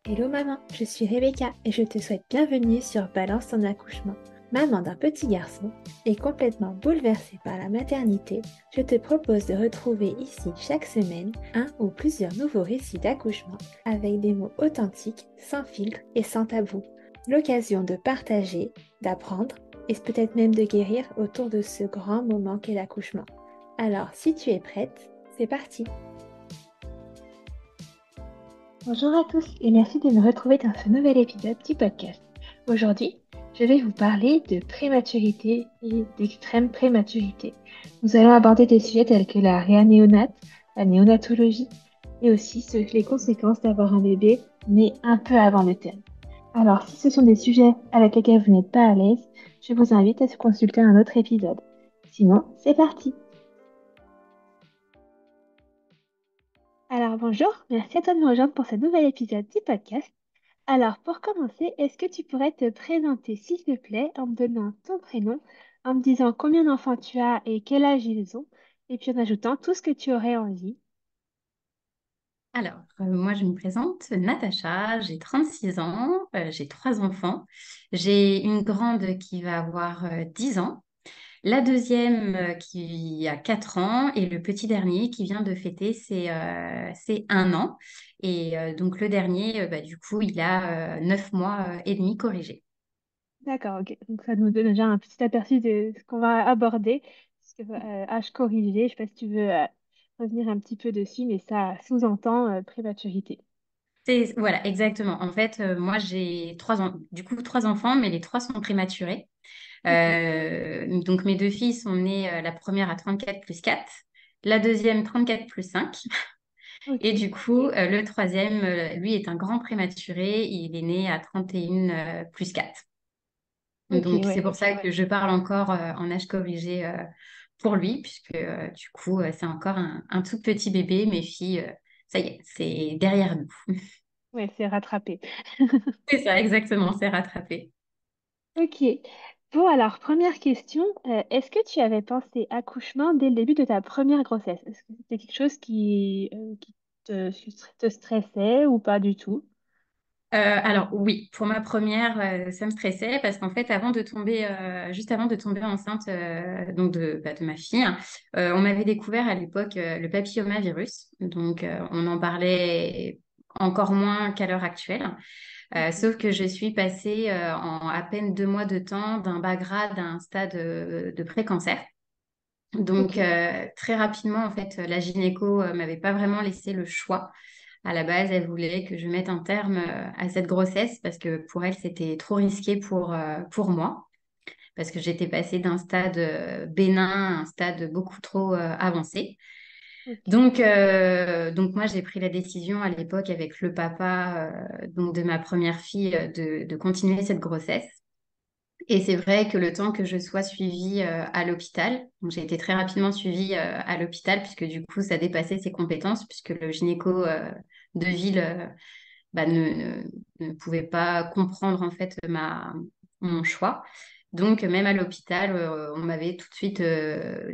Hello maman, je suis Rebecca et je te souhaite bienvenue sur Balance ton accouchement. Maman d'un petit garçon et complètement bouleversée par la maternité, je te propose de retrouver ici chaque semaine un ou plusieurs nouveaux récits d'accouchement avec des mots authentiques, sans filtre et sans tabou. L'occasion de partager, d'apprendre et peut-être même de guérir autour de ce grand moment qu'est l'accouchement. Alors si tu es prête, c'est parti! Bonjour à tous et merci de me retrouver dans ce nouvel épisode du podcast. Aujourd'hui, je vais vous parler de prématurité et d'extrême prématurité. Nous allons aborder des sujets tels que la réanéonate, la néonatologie et aussi les conséquences d'avoir un bébé né un peu avant le terme. Alors, si ce sont des sujets avec lesquels vous n'êtes pas à l'aise, je vous invite à consulter un autre épisode. Sinon, c'est parti! Alors bonjour, merci à toi de me rejoindre pour ce nouvel épisode du podcast. Alors, pour commencer, est-ce que tu pourrais te présenter, s'il te plaît, en me donnant ton prénom, en me disant combien d'enfants tu as et quel âge ils ont, et puis en ajoutant tout ce que tu aurais envie. Moi, je me présente, Natacha, j'ai 36 ans, j'ai trois enfants. J'ai une grande qui va avoir 10 ans, la deuxième qui a 4 ans et le petit dernier qui vient de fêter ses 1 an. Donc le dernier, du coup, il a 9 mois et demi corrigé. D'accord, ok. Donc ça nous donne déjà un petit aperçu de ce qu'on va aborder. Parce que, âge corrigé, je ne sais pas si tu veux revenir un petit peu dessus, mais ça sous-entend prématurité. Voilà, exactement. En fait, moi, j'ai du coup, trois enfants, mais les trois sont prématurés. Ok, Donc mes deux filles sont nées, la première à 34 plus 4, la deuxième 34 plus 5. Et ok, du coup, le troisième, lui, est un grand prématuré. Il est né à 31 plus 4. ok, Donc c'est ouais. pour ça que je parle encore en âge corrigé pour lui, puisque du coup, c'est encore un tout petit bébé. Mes filles, ça y est, c'est derrière nous. Ouais, c'est rattrapé. C'est ça, exactement, c'est rattrapé. Ok. Bon, alors, première question, est-ce que tu avais pensé accouchement dès le début de ta première grossesse? Est-ce que c'était quelque chose qui te stressait ou pas du tout? Alors oui, pour ma première, ça me stressait parce qu'en fait, juste avant de tomber enceinte de ma fille, on m'avait découvert à l'époque le papillomavirus. Donc on en parlait encore moins qu'à l'heure actuelle. Ok, Sauf que je suis passée en à peine 2 mois de temps d'un bas grade à un stade de pré-cancer. Donc ok, très rapidement, en fait, la gynéco m'avait pas vraiment laissé le choix. À la base, elle voulait que je mette un terme à cette grossesse parce que pour elle, c'était trop risqué pour moi, parce que j'étais passée d'un stade bénin à un stade beaucoup trop avancé. ok, Donc moi, j'ai pris la décision à l'époque avec le papa donc de ma première fille de continuer cette grossesse. Et c'est vrai que le temps que je sois suivie à l'hôpital, donc j'ai été très rapidement suivie à l'hôpital puisque du coup ça dépassait ses compétences puisque le gynéco de ville ne pouvait pas comprendre en fait mon choix. Donc même à l'hôpital, on m'avait tout de suite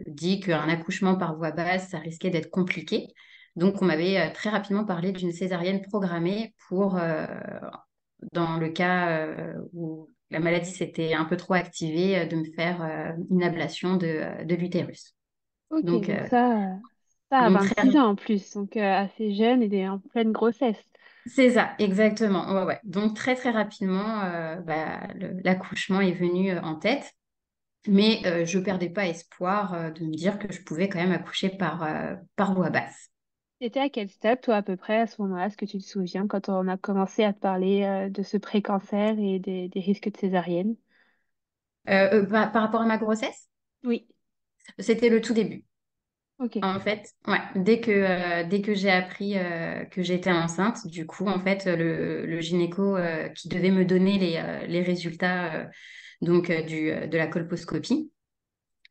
dit qu'un accouchement par voie basse, ça risquait d'être compliqué. Donc on m'avait très rapidement parlé d'une césarienne programmée pour dans le cas où la maladie s'était un peu trop activée, de me faire une ablation de l'utérus. ok, Donc, donc ça à donc très, 26 ans en plus, donc assez jeune et en pleine grossesse. c'est ça, exactement. Ouais, ouais. Donc très très rapidement, l'accouchement est venu en tête, mais je perdais pas espoir de me dire que je pouvais quand même accoucher par voie basse. T'étais à quel stade, toi, à peu près, à ce moment-là, est-ce que tu te souviens, quand on a commencé à te parler de ce pré-cancer et des risques de césarienne? Par rapport à ma grossesse, Oui, c'était le tout début. ok, En fait, ouais, dès que j'ai appris que j'étais enceinte, du coup, en fait, le gynéco qui devait me donner les résultats de la colposcopie,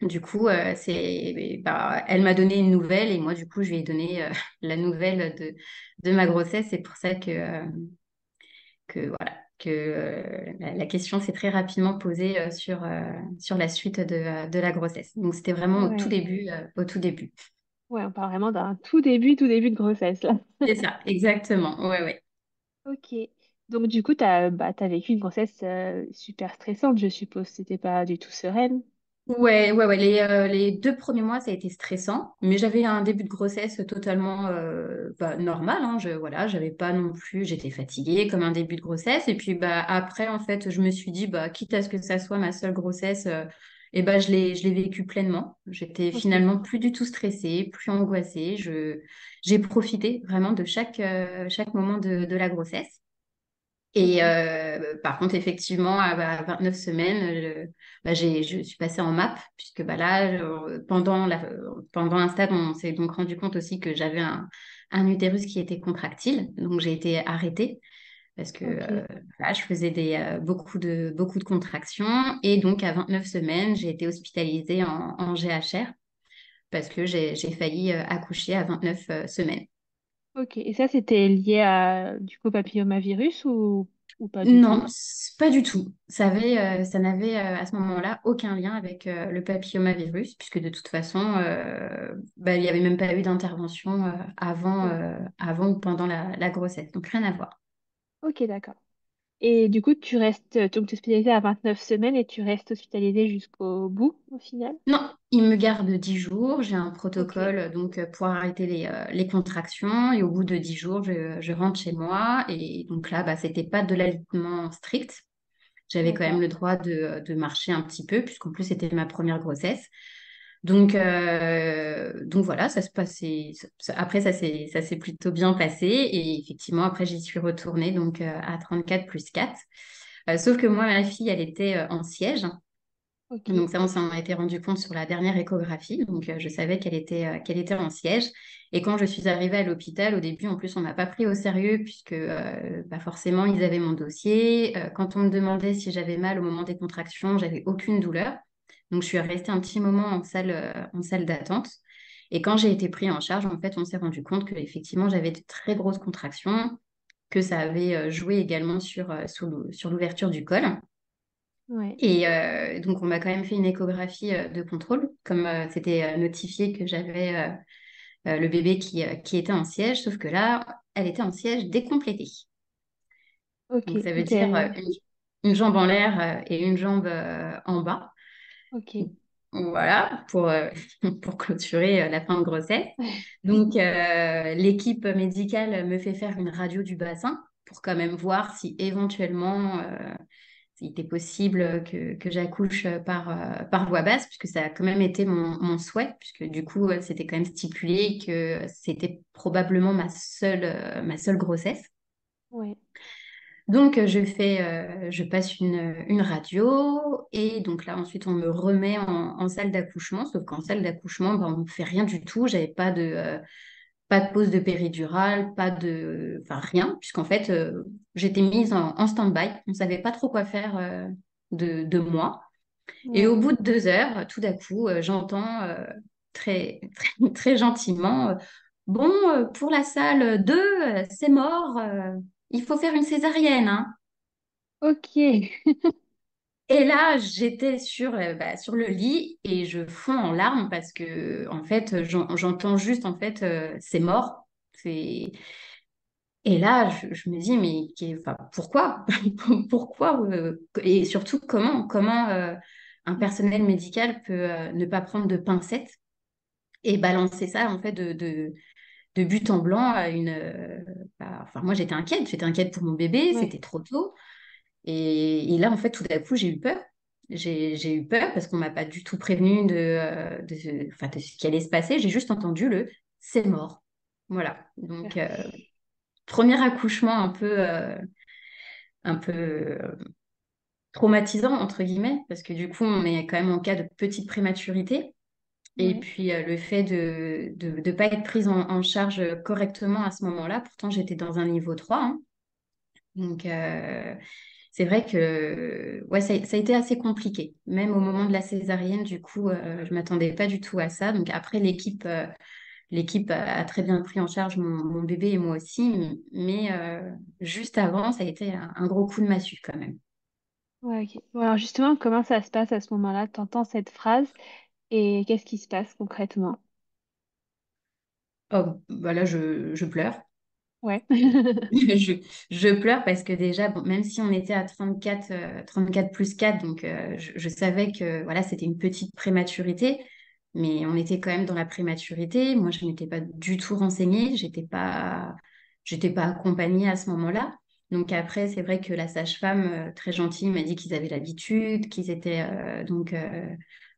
du coup, elle m'a donné une nouvelle et moi, du coup, je lui ai donné la nouvelle de ma grossesse. C'est pour ça que la question s'est très rapidement posée sur la suite de la grossesse. Donc, c'était vraiment au tout ouais. début, au tout début. Ouais, on parle vraiment d'un tout début de grossesse, là. C'est ça, exactement. Ouais, ouais. Ok. Donc, du coup, t'as vécu une grossesse super stressante, je suppose. C'était pas du tout sereine. Ouais. Les 2 premiers mois, ça a été stressant, mais j'avais un début de grossesse totalement normal. Hein. Voilà, j'avais pas non plus, j'étais fatiguée comme un début de grossesse. Et puis après, en fait, je me suis dit, quitte à ce que ça soit ma seule grossesse, et je l'ai vécu pleinement. J'étais Ok. finalement plus du tout stressée, plus angoissée. J'ai profité vraiment de chaque moment de la grossesse. Et Ok. par contre, effectivement, à 29 semaines, je suis passée en MAP, puisque là, pendant un stade, on s'est donc rendu compte aussi que j'avais un utérus qui était contractile. Donc, j'ai été arrêtée parce que Ok. voilà, je faisais beaucoup de contractions. Et donc, à 29 semaines, j'ai été hospitalisée en GHR parce que j'ai failli accoucher à 29 semaines. Ok. Et ça, c'était lié à, du coup, papillomavirus ou pas du tout? Non, pas du tout. Ça n'avait à ce moment-là aucun lien avec le papillomavirus, puisque de toute façon, il n'y avait même pas eu d'intervention Ok. avant ou pendant la grossesse. Donc rien à voir. Ok, d'accord. Et du coup, donc tu es hospitalisée à 29 semaines et tu restes hospitalisée jusqu'au bout, au final? Non, il me garde 10 jours. J'ai un Ok. protocole donc pour arrêter les contractions. Et au bout de 10 jours, je rentre chez moi. Et donc là, c'était pas de l'allaitement strict. J'avais quand même D'accord. le droit de marcher un petit peu, puisqu'en plus, c'était ma première grossesse. Donc voilà, ça se passait. Après, ça s'est plutôt bien passé. Et effectivement, après, j'y suis retournée donc à 34 plus 4. Sauf que moi, ma fille, elle était en siège. Ok. Donc ça, on s'en a été rendu compte sur la dernière échographie. Donc je savais qu'elle était en siège. Et quand je suis arrivée à l'hôpital, au début, en plus, on m'a pas pris au sérieux puisque forcément, ils avaient mon dossier. Quand on me demandait si j'avais mal au moment des contractions, j'avais aucune douleur. Donc je suis restée un petit moment en salle d'attente. Et quand j'ai été pris en charge, en fait, on s'est rendu compte que effectivement, j'avais de très grosses contractions, que ça avait joué également sur l'ouverture du col. Ouais. Et donc, on m'a quand même fait une échographie de contrôle, comme c'était notifié que j'avais le bébé qui était en siège, sauf que là, elle était en siège décomplété. Ok. Donc, ça veut Donc, dire une jambe en l'air et une jambe en bas. ok. Voilà, pour clôturer la fin de grossesse. Donc, l'équipe médicale me fait faire une radio du bassin pour quand même voir si éventuellement il était possible que j'accouche par voie basse, puisque ça a quand même été mon souhait, puisque du coup, c'était quand même stipulé que c'était probablement ma seule grossesse. Ouais. Donc, je passe une radio et donc là, ensuite, on me remet en salle d'accouchement, sauf qu'en salle d'accouchement, on ne fait rien du tout. J'avais pas de pause de péridurale, enfin rien, puisqu'en fait, j'étais mise en stand-by. On ne savait pas trop quoi faire de moi. Et au Ouais. bout de 2 heures, tout d'un coup, j'entends très, très, très gentiment, bon, pour la salle 2, c'est mort, il faut faire une césarienne, hein. Ok. Et là, j'étais sur le lit et je fonds en larmes parce que, en fait, j'entends juste, en fait, c'est mort. C'est... Et là, je me dis, mais enfin, pourquoi? Pourquoi? Et surtout, comment un personnel médical peut ne pas prendre de pincettes et balancer ça, en fait, de but en blanc à enfin, moi, j'étais inquiète pour mon bébé, Ouais. c'était trop tôt. Et là, en fait, tout d'un coup, j'ai eu peur. J'ai eu peur parce qu'on m'a pas du tout prévenu enfin, de ce qui allait se passer. J'ai juste entendu c'est mort. Voilà. Donc, premier accouchement un peu traumatisant, entre guillemets, parce que du coup, on est quand même en cas de petite prématurité. Et Ouais. puis, le fait de ne pas être prise en charge correctement à ce moment-là, pourtant, j'étais dans un niveau 3. Hein. Donc, c'est vrai que ouais, ça a été assez compliqué. Même au moment de la césarienne, du coup, je ne m'attendais pas du tout à ça. Donc, après, l'équipe a très bien pris en charge mon bébé et moi aussi. Mais juste avant, ça a été un gros coup de massue quand même. Ouais, ok. Bon, alors justement, comment ça se passe à ce moment-là? T'entends cette phrase et qu'est-ce qui se passe concrètement? Oh, bah là, je pleure. Ouais. Je, je pleure parce que déjà, bon, même si on était à 34 plus 4, donc je savais que voilà, c'était une petite prématurité, mais on était quand même dans la prématurité. Moi, je n'étais pas du tout renseignée, j'étais pas accompagnée à ce moment-là. Donc après, c'est vrai que la sage-femme, très gentille, m'a dit qu'ils avaient l'habitude, qu'ils étaient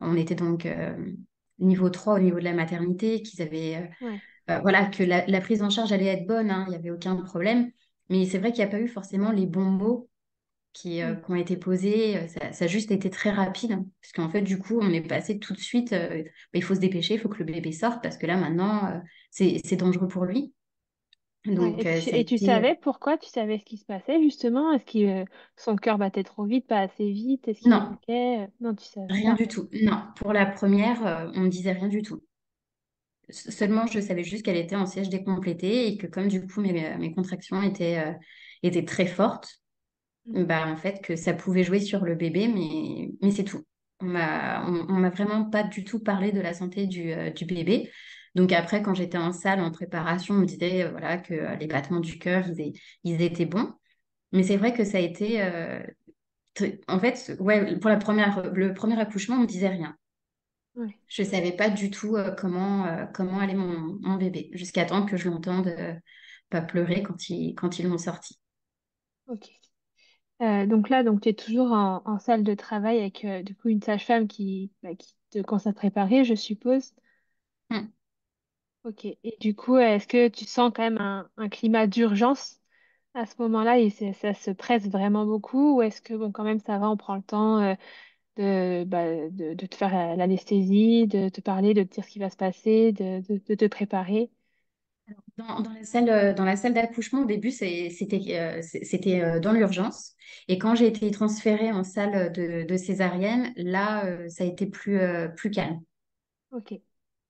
on était donc niveau 3 au niveau de la maternité, qu'ils avaient Ouais. voilà, que la prise en charge allait être bonne, hein, il n'y avait aucun problème. Mais c'est vrai qu'il n'y a pas eu forcément les bons mots Mm. qui ont été posés. Ça a juste été très rapide, hein, parce qu'en fait, du coup, on est passé tout de suite. Il faut se dépêcher, il faut que le bébé sorte, parce que là, maintenant, c'est dangereux pour lui. Ouais. Donc, ça a Et tu été. savais pourquoi? Tu savais ce qui se passait justement? Est-ce que son cœur battait trop vite, pas assez vite? Est-ce qu'il Non, manquait? Non, tu savais rien pas. du tout. Non, pour la première, on ne me disait rien du tout. Seulement, je savais juste qu'elle était en siège décomplété et que comme du coup, mes contractions étaient très fortes, Mm. bah, en fait, que ça pouvait jouer sur le bébé, mais c'est tout. On m'a vraiment pas du tout parlé de la santé du bébé. Donc après, quand j'étais en salle en préparation, on me disait voilà, que les battements du cœur, ils étaient bons. Mais c'est vrai que ça a été... en fait, ouais, pour le premier accouchement, on me disait rien. Ouais. Je savais pas du tout comment allait mon bébé, jusqu'à temps que je l'entende pas pleurer quand ils l'ont sorti. Ok. Donc là, donc tu es toujours en salle de travail avec du coup une sage-femme qui te conseille à te préparer, je suppose. Hmm. Ok. Et du coup, est-ce que tu sens quand même un climat d'urgence à ce moment-là et ça se presse vraiment beaucoup ou est-ce que bon quand même ça va, on prend le temps de te faire l'anesthésie, de te parler, de te dire ce qui va se passer, de te préparer. Dans la salle d'accouchement, au début, c'était dans l'urgence. Et quand j'ai été transférée en salle de césarienne, là, ça a été plus calme. Ok.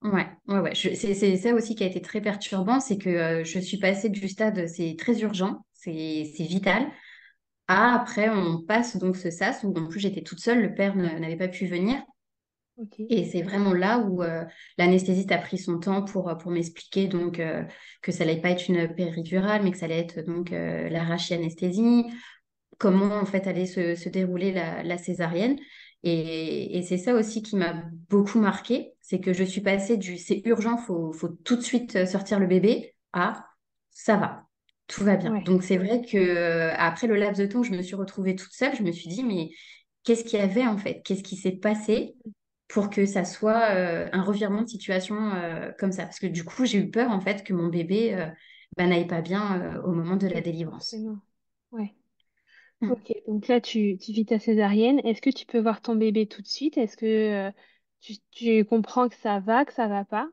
Ouais, ouais, ouais. C'est ça aussi qui a été très perturbant, c'est que je suis passée du stade c'est très urgent, c'est vital, à après on passe donc ce sas où en plus j'étais toute seule, le père n'avait pas pu venir. Ok. Et c'est vraiment là où l'anesthésiste a pris son temps pour m'expliquer donc que ça allait pas être une péridurale, mais que ça allait être donc la rachianesthésie, comment en fait allait se dérouler la césarienne. Et c'est ça aussi qui m'a beaucoup marqué, c'est que je suis passée du c'est urgent, faut tout de suite sortir le bébé à ça va, tout va bien. Ouais. Donc c'est vrai que après le laps de temps, je me suis retrouvée toute seule, je me suis dit mais qu'est-ce qu'il y avait en fait? Qu'est-ce qui s'est passé pour que ça soit un revirement de situation comme ça? Parce que du coup, j'ai eu peur en fait que mon bébé bah, n'aille pas bien au moment de la Oui, délivrance. forcément. Ouais. Mm. Ok, donc là, tu vis ta césarienne. Est-ce que tu peux voir ton bébé tout de suite? Est-ce que tu comprends que ça va pas?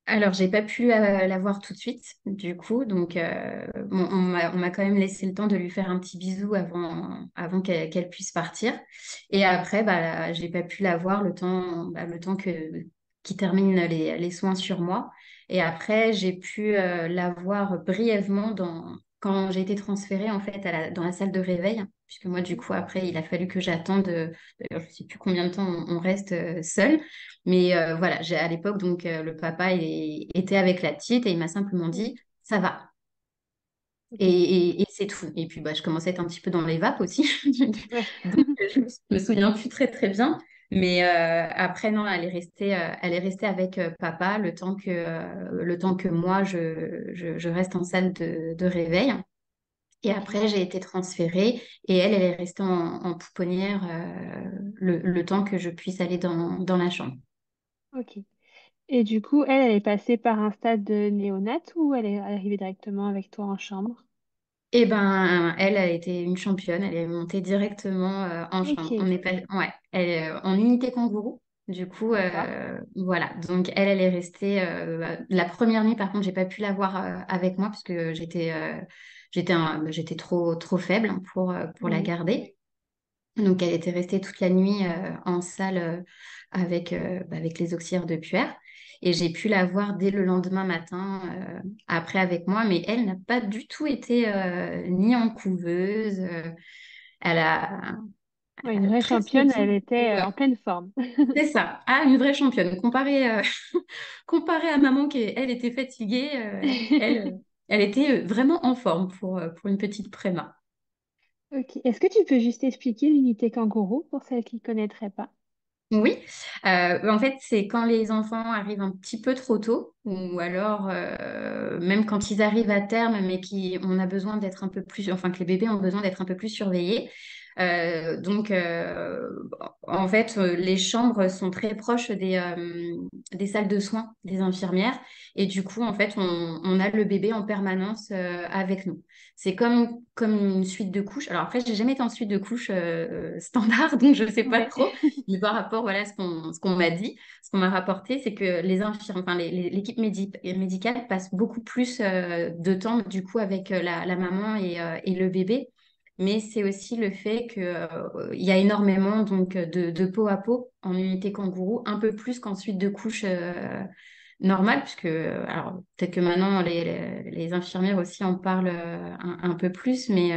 Alors, j'ai pas pu la voir tout de suite, du coup, donc bon, on m'a quand même laissé le temps de lui faire un petit bisou avant qu'elle puisse partir. Et après, bah, j'ai pas pu la voir le temps qu'il termine les soins sur moi. Et après, j'ai pu la voir brièvement quand j'ai été transférée en fait dans la salle de réveil, puisque moi, du coup, après, il a fallu que j'attende, d'ailleurs, je sais plus combien de temps on reste seul. Mais voilà, à l'époque, donc le papa était avec la petite et il m'a simplement Mm. dit, ça va. Ok. Et c'est tout. Et puis bah, je commençais à être un petit peu dans les vapes aussi. Ouais. Donc je me souviens plus très très bien. Mais après, non, elle est restée avec papa le temps que moi, je reste en salle de réveil. Et Ok. après, j'ai été transférée et elle est restée en pouponnière le temps que je puisse aller dans la chambre. Ok. Et du coup, elle est passée par un stade de néonat ou elle est arrivée directement avec toi en chambre? Eh ben, elle a été une championne. Elle est montée directement en chambre. On Ok. n'est pas, ouais, elle est en unité kangourou. Du coup, D'accord. voilà. Donc, elle est restée. La première nuit, par contre, j'ai pas pu la voir avec moi parce que j'étais trop faible pour la Oui. garder. Donc, elle était restée toute la nuit en salle avec les auxiliaires de puère. Et j'ai pu la voir dès le lendemain matin après avec moi, mais elle n'a pas du tout été ni en couveuse. Elle a, Ouais, elle une a vraie presque championne, elle dit. était Ouais, en pleine forme. c'est ça. Ah, une vraie championne. Comparée à maman qui, elle, était fatiguée, elle était vraiment en forme pour une petite préma. Ok. Est-ce que tu peux juste expliquer l'unité kangourou pour celles qui ne connaîtraient pas? Oui, en fait, c'est quand les enfants arrivent un petit peu trop tôt, ou alors même quand ils arrivent à terme, mais qui on a besoin d'être un peu plus, enfin que les bébés ont besoin d'être un peu plus surveillés. Donc, en fait, les chambres sont très proches des salles de soins des infirmières, et du coup, en fait, on a le bébé en permanence avec nous. C'est comme une suite de couches. Alors après, j'ai jamais été en suite de couches standard, donc je sais pas Ouais. trop. Mais par rapport, voilà, à ce qu'on m'a dit, ce qu'on m'a rapporté, c'est que les infirmières, enfin, l'équipe médicale passe beaucoup plus de temps, du coup, avec la maman et le bébé. Mais c'est aussi le fait que, il y a énormément donc, de peau à peau en unité kangourou, un peu plus qu'ensuite de couches normales, puisque, alors, peut-être que maintenant, les infirmières aussi en parlent un peu plus, mais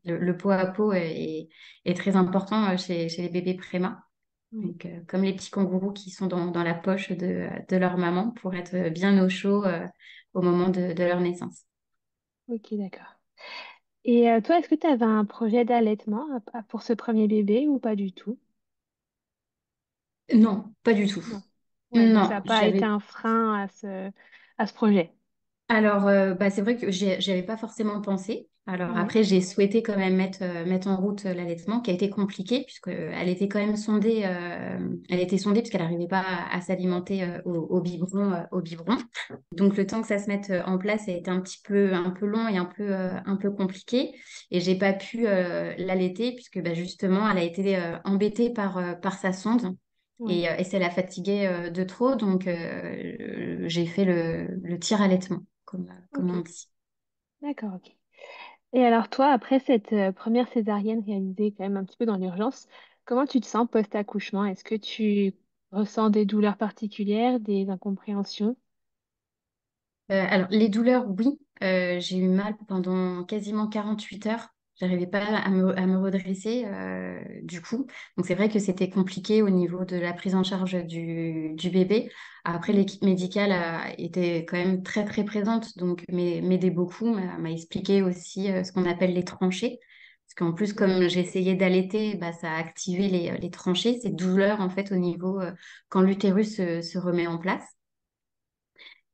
le peau à peau est très important chez les bébés préma. Oui. Donc, comme les petits kangourous qui sont dans la poche de leur maman pour être bien au chaud au moment de leur naissance. Ok, d'accord. Et toi, est-ce que tu avais un projet d'allaitement pour ce premier bébé ou pas du tout? Non, pas du tout. Non. Ouais, donc ça Non, n'a pas été j'avais. un frein à ce projet. Alors, bah, c'est vrai que j'y avais pas forcément pensé. Alors Ouais. après, j'ai souhaité quand même mettre en route l'allaitement, qui a été compliqué, puisque elle était quand même sondée, elle était sondée puisqu'elle n'arrivait pas à s'alimenter au biberon. Donc le temps que ça se mette en place a été un peu long et un peu compliqué. Et j'ai pas pu l'allaiter, puisque bah, justement, elle a été embêtée par sa sonde. Ouais. Et ça la fatiguait de trop, donc j'ai fait le tir-allaitement comme on Ok. dit. D'accord, ok. Et alors toi, après cette première césarienne réalisée quand même un petit peu dans l'urgence, comment tu te sens post-accouchement? Est-ce que tu ressens des douleurs particulières, des incompréhensions? Alors, les douleurs, oui. J'ai eu mal pendant quasiment 48 heures. J'arrivais pas à me redresser du coup. Donc, c'est vrai que c'était compliqué au niveau de la prise en charge du bébé. Après, Mm. l'équipe médicale a été quand même très, très présente. Donc, m'aidait beaucoup, m'a expliqué aussi ce qu'on appelle les tranchées. Parce qu'en plus, Oui. comme j'essayais d'allaiter, bah, ça a activé les tranchées, ces douleurs en fait au niveau quand l'utérus se remet en place.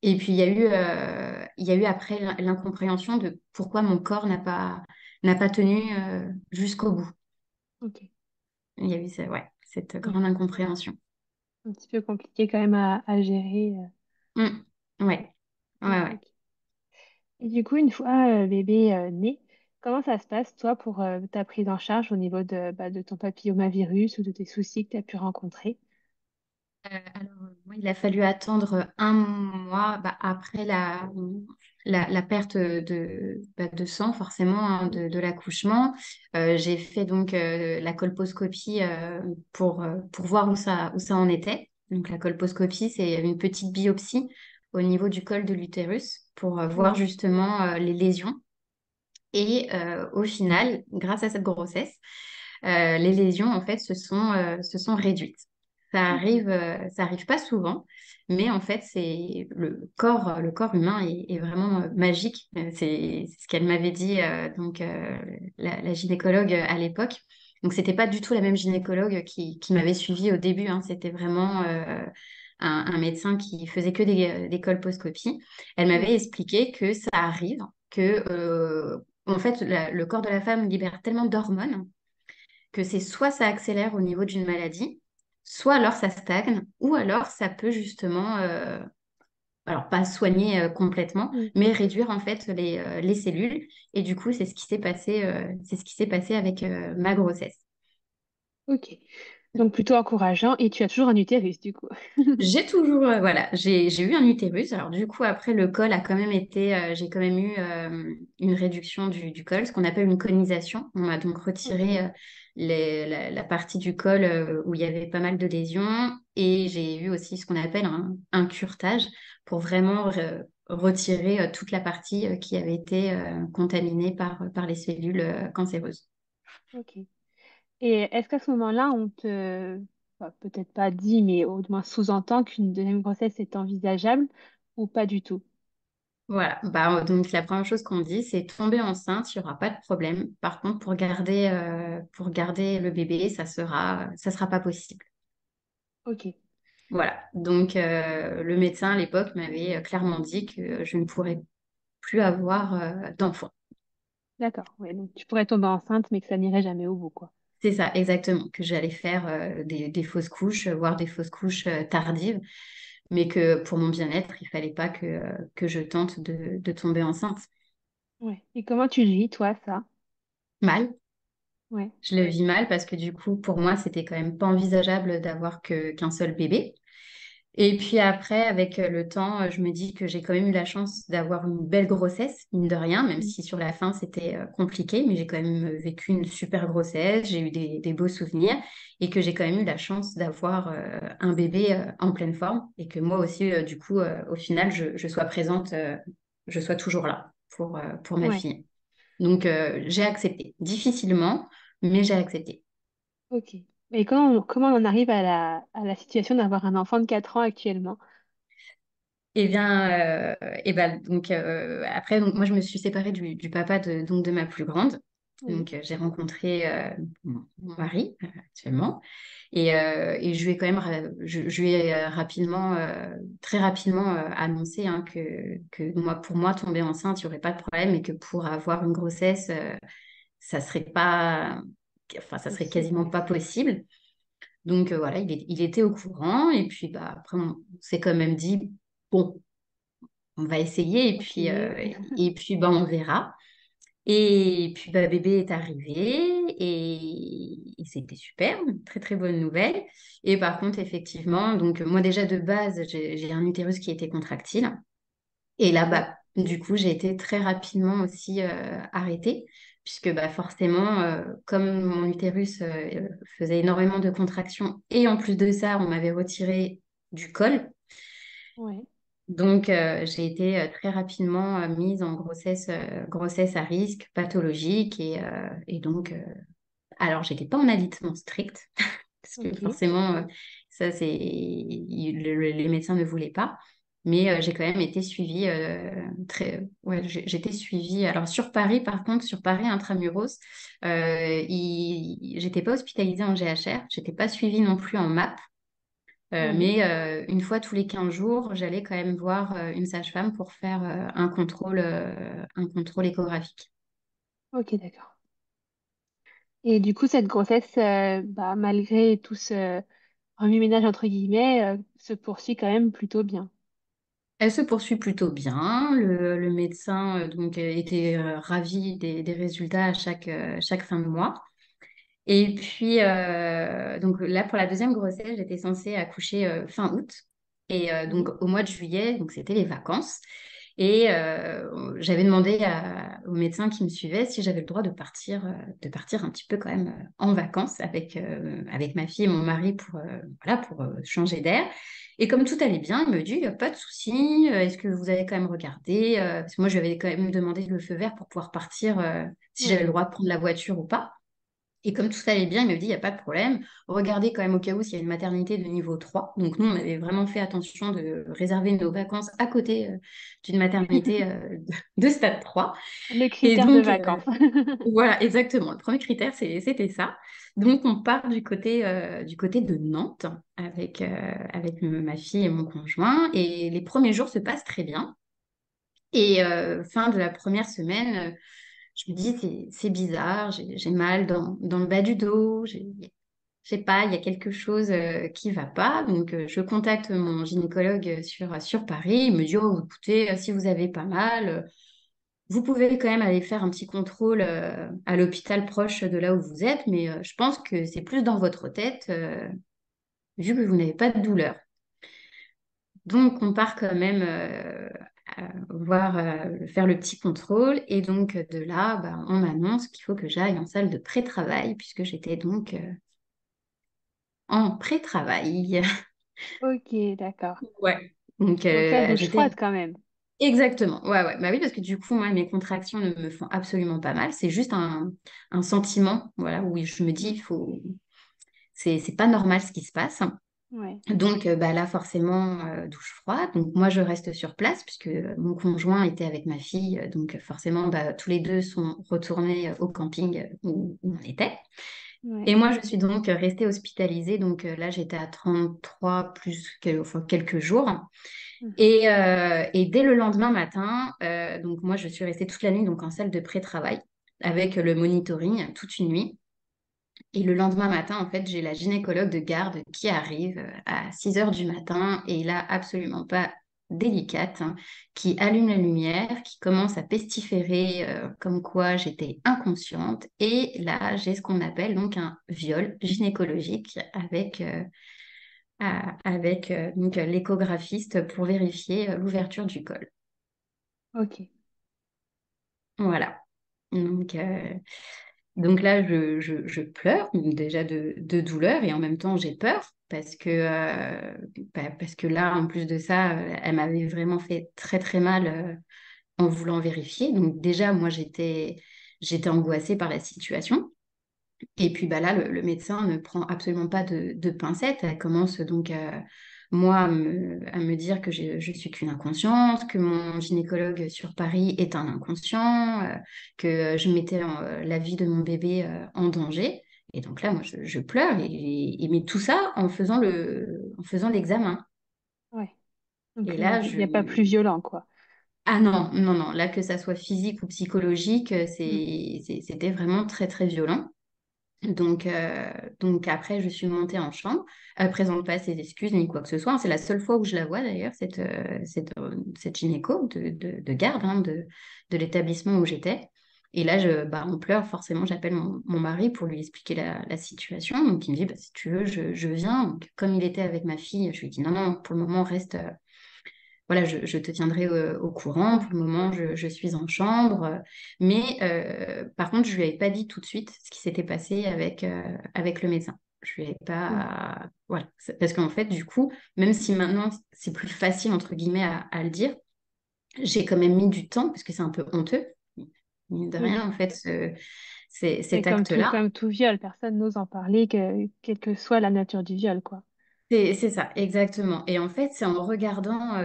Et puis, il y a eu après l'incompréhension de pourquoi mon corps n'a pas tenu jusqu'au bout. Ok. Il y a eu ouais, cette Ouais. grande incompréhension. Un petit peu compliqué quand même à gérer. Mm. Ouais, Ouais, ouais, ouais. ok. Et du coup, une fois bébé né, comment ça se passe, toi, pour ta prise en charge au niveau de ton papillomavirus ou de tes soucis que tu as pu rencontrer? Alors, moi, il a fallu attendre un mois bah, après la perte de sang, forcément, hein, Mm. de l'accouchement. J'ai fait donc la colposcopie pour voir où ça en était. Donc, la colposcopie, c'est une petite biopsie au niveau du col de l'utérus pour voir Ouais. justement les lésions. Et au final, grâce à cette grossesse, les lésions en fait se sont réduites. Ok. Ça arrive pas souvent, mais en fait c'est le corps humain est vraiment magique. C'est ce qu'elle m'avait dit donc la gynécologue à l'époque. Donc c'était pas du tout la même gynécologue qui m'avait suivie au début, hein. C'était vraiment un médecin qui faisait que des colposcopies. Elle m'avait Ouais. expliqué que ça arrive que en fait, le corps de la femme libère tellement d'hormones que c'est soit ça accélère au niveau d'une maladie, soit alors ça stagne, ou alors ça peut justement, alors pas soigner complètement, Mm. mais réduire en fait les cellules. Et du coup, c'est ce qui s'est passé avec ma grossesse. Ok. Donc plutôt encourageant et tu as toujours un utérus du coup. J'ai toujours, voilà, j'ai eu un utérus. Alors du coup, après, le col a quand même été, j'ai quand même eu une réduction du col, ce qu'on appelle une conisation. On m'a donc Ok. retiré la partie du col où il y avait pas mal de lésions. Et j'ai eu aussi ce qu'on appelle un curetage pour vraiment retirer toute la partie qui avait été contaminée par les cellules cancéreuses. Ok. Et est-ce qu'à ce moment-là, on te, enfin, peut-être pas dit, mais au moins sous-entend qu'une deuxième grossesse est envisageable ou pas du tout? Voilà. Bah, donc, la première chose qu'on dit, c'est tomber enceinte, il n'y aura pas de problème. Par contre, pour garder le bébé, ça sera pas possible. Ok, Voilà. Donc, le médecin à l'époque m'avait clairement dit que je ne pourrais plus avoir d'enfant. d'accord. Ouais, donc tu pourrais tomber enceinte, mais que ça n'irait jamais au bout, quoi. C'est ça, exactement, que j'allais faire des fausses couches, voire des fausses couches tardives, mais que pour mon bien-être, il fallait pas que je tente de tomber enceinte. Ouais. Et comment tu le vis, toi, ça? Mal. Ouais. Je le vis mal parce que du coup, pour moi, c'était quand même pas envisageable d'avoir qu'un seul bébé. Et puis après, avec le temps, je me dis que j'ai quand même eu la chance d'avoir une belle grossesse, mine de rien, même Mm. si sur la fin c'était compliqué, mais j'ai quand même vécu une super grossesse, j'ai eu des beaux souvenirs et que j'ai quand même eu la chance d'avoir un bébé en pleine forme et que moi aussi, du coup, au final, je sois présente, je sois toujours là pour ma Ouais, fille. Donc, j'ai accepté, difficilement, mais j'ai accepté. ok. Et comment on en arrive à la situation d'avoir un enfant de 4 ans actuellement? Eh bien, donc, après, donc, moi, je me suis séparée du papa donc, de ma plus grande. Oui, Donc, j'ai rencontré mon mari actuellement. Et je lui ai quand même, je lui ai rapidement, très rapidement annoncé hein, que moi, pour moi, tomber enceinte, il n'y aurait pas de problème et que pour avoir une grossesse, ça serait pas, enfin, ça serait possible, quasiment ouais. pas possible. Donc, voilà, il était au courant. Et puis, bah, après, on s'est quand même dit, bon on va essayer Essayer, ouais. et puis bah, on verra. Et puis bah, bébé est arrivé et c'était super, une très très bonne nouvelle. Et par contre, effectivement, donc moi déjà de base, j'ai un utérus qui était contractile. Et là, Ok, bah, du coup, j'ai été très rapidement aussi arrêtée, puisque bah, forcément, comme mon utérus faisait énormément de contractions, et en plus de ça, on m'avait retiré du col, ouais, donc, j'ai été très rapidement mise en grossesse à risque, pathologique. Et donc, alors, j'étais pas en alitement strict, parce que ok, forcément, ça, les médecins ne voulaient pas. Mais j'ai quand même été suivie ouais, j'étais suivie. Alors, sur Paris, par contre, sur Paris intramuros, j'étais pas hospitalisée en GHR, j'étais pas suivie non plus en MAP. ouais, Mais une fois tous les 15 jours, j'allais quand même voir une sage-femme pour faire un contrôle échographique. ok, d'accord. Et du coup, cette grossesse, bah, malgré tout ce remue-ménage, entre guillemets, se poursuit quand même plutôt bien. Elle se poursuit plutôt bien. Le médecin donc était ravi des résultats à chaque fin de mois. Et puis donc là pour la deuxième grossesse, j'étais censée accoucher fin août. Et donc Oui, au mois de juillet, donc c'était les vacances. Et j'avais demandé au médecin qui me suivait si j'avais le droit de partir un petit peu quand même en vacances avec ma fille et mon mari voilà, pour changer d'air. Et comme tout allait bien, il me dit, il n'y a pas de souci, est-ce que vous avez quand même regardé parce que moi, je lui avais quand même demandé le feu vert pour pouvoir partir si j'avais ouais, le droit de prendre la voiture ou pas. Et comme tout allait bien, il me dit, il n'y a pas de problème. Regardez quand même au cas où s'il y a une maternité de niveau 3. Donc nous, on avait vraiment fait attention de réserver nos vacances à côté d'une maternité de stade 3. le Et critère de donc, vacances. voilà, exactement. Le premier critère, c'était ça. Donc on part du côté de Nantes avec ma fille et mon conjoint. Et les premiers jours se passent très bien. Et fin de la première semaine, je me dis, c'est bizarre, j'ai mal dans le bas du dos, je sais pas, il y a quelque chose qui va pas. Donc, je contacte mon gynécologue sur Paris. Il me dit, oh, écoutez, si vous avez pas mal, vous pouvez quand même aller faire un petit contrôle à l'hôpital proche de là où vous êtes, mais je pense que c'est plus dans votre tête, vu que vous n'avez pas de douleur. Donc, on part quand même faire le petit contrôle. Et donc, de là, bah, on m'annonce qu'il faut que j'aille en salle de pré-travail, puisque j'étais donc en pré-travail. Ok, d'accord. Ouais. Donc, Donc là, douche j'étais froide quand même. exactement. Ouais, ouais. Bah oui, parce que du coup, moi, mes contractions ne me font absolument pas mal. C'est juste un sentiment, voilà, où je me dis, Mm. c'est pas normal ce qui se passe. Ouais. Donc là, forcément, douche froide. Donc moi, je reste sur place puisque mon conjoint était avec ma fille. Donc forcément, tous les deux sont retournés au camping où on était. Ouais. Et moi, je suis donc restée hospitalisée. Donc là, j'étais à 33 plus enfin, quelques jours. Mhm. Et dès le lendemain matin, donc moi, je suis restée toute la nuit donc en salle de pré-travail avec le monitoring toute une nuit. Et le lendemain matin, en fait, j'ai la gynécologue de garde qui arrive à 6 heures du matin et là, absolument pas délicate, hein, qui allume la lumière, qui commence à pestiférer comme quoi j'étais inconsciente. Et là, j'ai ce qu'on appelle donc un viol gynécologique avec donc l'échographiste pour vérifier l'ouverture du col. Ok. Voilà. Donc, donc là, je pleure, donc déjà de douleur, et en même temps, j'ai peur parce que là, en plus de ça, elle m'avait vraiment fait très très mal en voulant vérifier. Donc déjà, moi, j'étais angoissée par la situation. Et puis là, le médecin ne prend absolument pas de pincettes. Elle commence donc moi à me dire que je suis qu'une inconsciente, que mon gynécologue sur Paris est un inconscient, que je mettais la vie de mon bébé en danger. Et donc là, moi, je pleure. Mais tout ça en faisant l'examen. Ouais. Donc, Et il là, n'y a pas plus violent, quoi. Ah non, non, non. Là, que ça soit physique ou psychologique, Mm. c'était vraiment très, très violent. Donc, donc après, je suis montée en chambre. Elle ne présente pas ses excuses ni quoi que ce soit. C'est la seule fois où je la vois d'ailleurs, cette gynéco de garde hein, de l'établissement où j'étais. Et là, on pleure, forcément, j'appelle mon mari pour lui expliquer la situation. Donc il me dit, si tu veux, je viens. Donc, comme il était avec ma fille, je lui dis, non, non, pour le moment, reste, voilà, je te tiendrai au courant. Pour Ouais. le moment, je suis en chambre. Mais par contre, je lui avais pas dit tout de suite ce qui s'était passé avec le médecin. Je lui avais Mm. pas. Voilà. Parce qu'en fait, du coup, même si maintenant c'est plus facile, entre guillemets, à le dire, j'ai quand même mis du temps, parce que c'est un peu honteux, mine de Oui. rien, en fait, C'est cet acte-là. comme tout viol. Personne n'ose en parler, quelle que soit la nature du viol, quoi. C'est ça, exactement. Et en fait, c'est en regardant,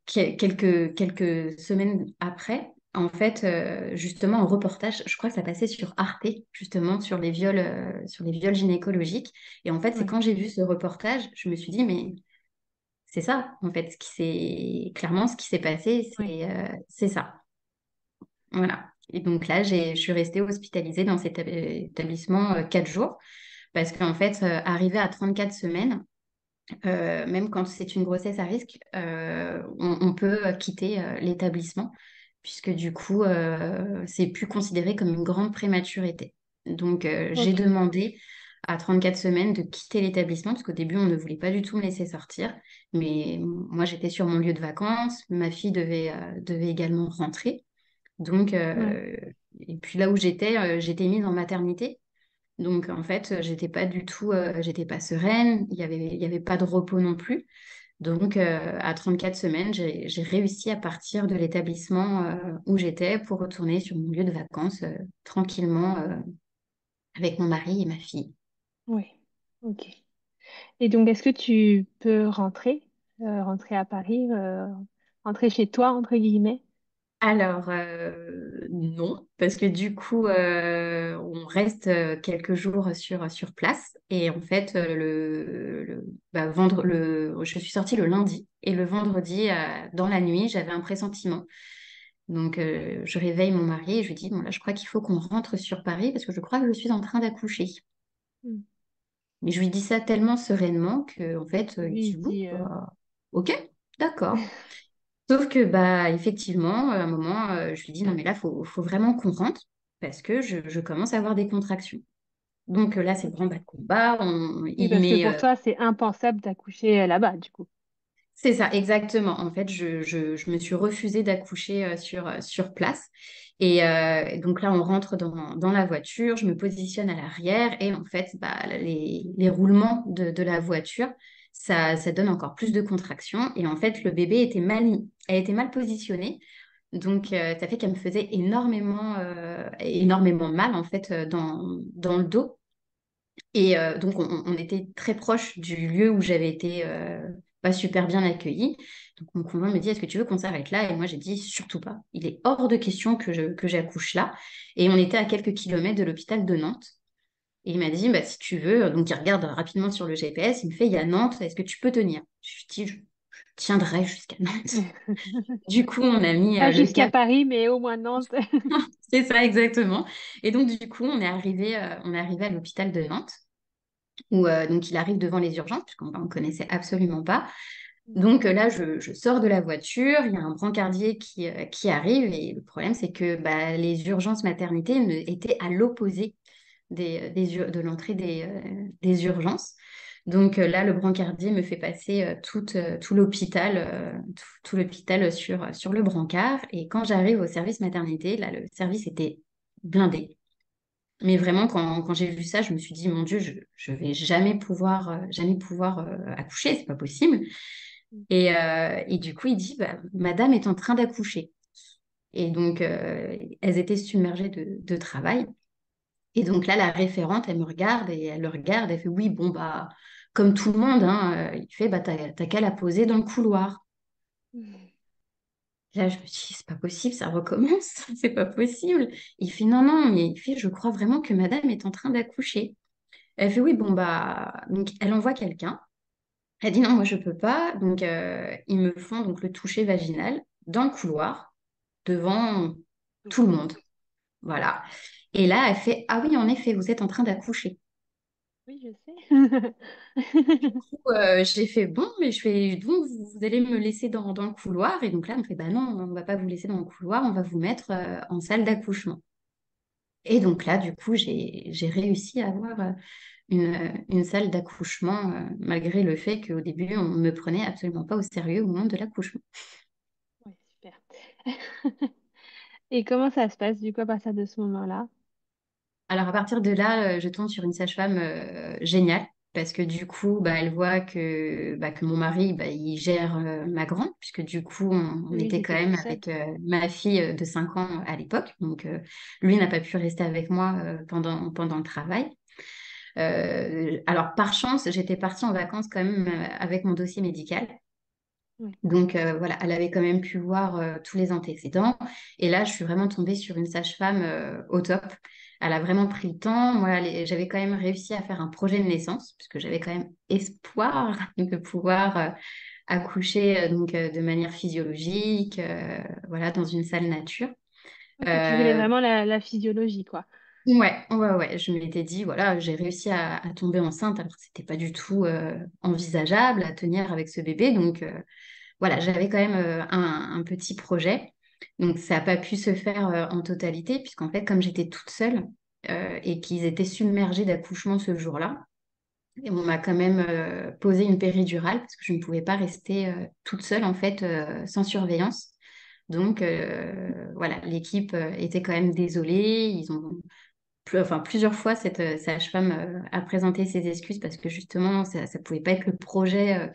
quelques semaines après, en fait, justement, un reportage, je crois que ça passait sur Arte, justement, sur les viols gynécologiques. Et en fait, c'est Ouais. quand j'ai vu ce reportage, je me suis dit, mais c'est ça, en fait, clairement, ce qui s'est passé, Ouais. c'est ça. Voilà. Et donc là, je suis restée hospitalisée dans cet établissement 4 jours, parce qu'en fait, arrivé à 34 semaines, même quand c'est une grossesse à risque, on peut quitter l'établissement, puisque du coup, c'est plus considéré comme une grande prématurité. Donc, j'ai Ok. demandé à 34 semaines de quitter l'établissement, parce qu'au début, on ne voulait pas du tout me laisser sortir. Mais moi, j'étais sur mon lieu de vacances, ma fille devait également rentrer. Donc, Ouais. et puis là où j'étais mise en maternité. Donc en fait, j'étais pas sereine, il y avait pas de repos non plus. Donc à 34 semaines, j'ai réussi à partir de l'établissement où j'étais pour retourner sur mon lieu de vacances tranquillement avec mon mari et ma fille. Ouais. Ok. Et donc, est-ce que tu peux rentrer à Paris, rentrer chez toi, entre guillemets? Alors, non, parce que du coup, on reste quelques jours sur place. Et en fait, je suis sortie le lundi. Et le vendredi, dans la nuit, j'avais un pressentiment. Donc, je réveille mon mari et je lui dis, bon, là, je crois qu'il faut qu'on rentre sur Paris parce que je crois que je suis en train d'accoucher. Mm. Mais je lui dis ça tellement sereinement que, en fait, il Lui, dit, il bon, dit, ok, d'accord. Sauf que, effectivement, à un moment, je lui dis, non, mais là, faut vraiment qu'on rentre parce que je commence à avoir des contractions. Donc là, c'est le ok. grand bas de combat. Oui, Il parce que met, pour toi, c'est impensable d'accoucher là-bas, du coup. c'est ça, exactement. En fait, je me suis refusée d'accoucher sur place. Et donc là, on rentre dans la voiture, je me positionne à l'arrière et en fait, les roulements de la voiture, ça donne encore plus de contractions. Et en fait, le bébé a été mal positionné. Donc, ça fait qu'elle me faisait énormément mal en fait dans le dos. Et donc, on était très proche du lieu où j'avais été pas super bien accueillie. Donc, mon conjoint me dit, est-ce que tu veux qu'on s'arrête là? Et moi, j'ai dit, surtout pas. Il est hors de question que j'accouche là. Et on était à quelques kilomètres de l'hôpital de Nantes. Et il m'a dit, bah, si tu veux, donc il regarde rapidement sur le GPS, il me fait, il y a Nantes, est-ce que tu peux tenir? Je lui dis, je tiendrai jusqu'à Nantes. Du coup, on a mis Pas le jusqu'à cap. Paris, mais au moins Nantes. C'est ça, exactement. Et donc, du coup, on est arrivé à l'hôpital de Nantes, où donc il arrive devant les urgences, puisqu'on ne connaissait absolument pas. Donc là, je sors de la voiture, il y a un brancardier qui arrive, et le problème, c'est que bah, les urgences maternité étaient à l'opposé de l'entrée des urgences. Donc là, le brancardier me fait passer tout l'hôpital, tout l'hôpital sur le brancard. Et quand j'arrive au service maternité, là, le service était blindé. Mais vraiment, quand j'ai vu ça, je me suis dit, mon Dieu, je vais jamais pouvoir accoucher, c'est pas possible. Et du coup, il dit, bah, Madame est en train d'accoucher. Et donc, elles étaient submergées de travail. Et donc là, la référente, elle me regarde et elle le regarde, elle fait oui, bon, bah, comme tout le monde, hein, il fait, bah, t'as qu'à la poser dans le couloir. Là, je me dis, c'est pas possible, ça recommence, c'est pas possible. Il fait non, non, mais il fait, je crois vraiment que madame est en train d'accoucher. Elle fait oui, bon, bah, donc elle envoie quelqu'un. Elle dit non, moi je peux pas. Donc ils me font donc le toucher vaginal dans le couloir devant Tout tout le le monde. monde. Voilà. Et là, elle fait ah oui, en effet, vous êtes en train d'accoucher. Oui, je sais. J'ai fait bon, mais je fais donc vous allez me laisser dans le couloir. Et donc là, on fait bah non, on va pas vous laisser dans le couloir, on va vous mettre en salle d'accouchement. Et donc là, du coup, j'ai réussi à avoir une salle d'accouchement, malgré le fait qu'au début, on ne me prenait absolument pas au sérieux au moment de l'accouchement. Ouais, super. Et comment ça se passe du coup à partir de ce moment-là? Alors à partir de là, je tombe sur une sage-femme géniale parce que du coup, bah, elle voit que mon mari, bah, il gère ma grande, puisque du coup, on Oui, était quand j'étais toute même seule. avec ma fille de 5 ans à l'époque. Donc lui n'a pas pu rester avec moi pendant le travail. Alors par chance, j'étais partie en vacances quand même avec mon dossier médical. Oui. Donc voilà, elle avait quand même pu voir tous les antécédents. Et là, je suis vraiment tombée sur une sage-femme au top. Elle a vraiment pris le temps. Moi, j'avais quand même réussi à faire un projet de naissance, puisque j'avais quand même espoir de pouvoir accoucher donc, de manière physiologique, voilà, dans une salle nature. Ok, tu voulais Euh, vraiment la physiologie, quoi. ouais, ouais, ouais. Je m'étais dit, voilà, j'ai réussi à tomber enceinte, alors que c'était pas du tout envisageable à tenir avec ce bébé. Donc, voilà, j'avais quand même un petit projet. Donc, ça n'a pas pu se faire en totalité, puisqu'en fait, comme j'étais toute seule et qu'ils étaient submergés d'accouchements ce jour-là, et on m'a quand même posé une péridurale parce que je ne pouvais pas rester toute seule, en fait, sans surveillance. Donc, voilà, l'équipe était quand même désolée. Ils ont, enfin, plusieurs fois, cette sage-femme a présenté ses excuses parce que justement, ça ne pouvait pas être le projet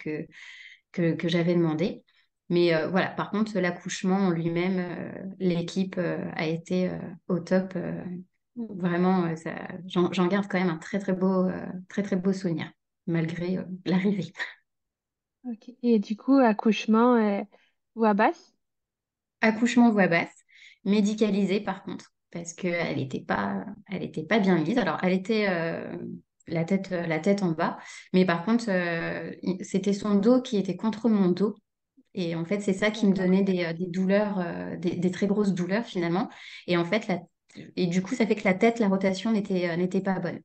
que j'avais demandé. Mais voilà, par contre, l'accouchement en lui-même, l'équipe a été au top. Vraiment, j'en garde quand même un très très beau souvenir, malgré l'arrivée. Ok. Et du coup, accouchement, voix basse? Accouchement voix basse, médicalisée par contre, parce qu'elle était pas bien mise. Alors, elle était la tête en bas, mais par contre, c'était son dos qui était contre mon dos. Et en fait, c'est ça qui me D'accord. donnait des douleurs, des très grosses douleurs finalement. Et en fait, et du coup, ça fait que la rotation n'était pas bonne.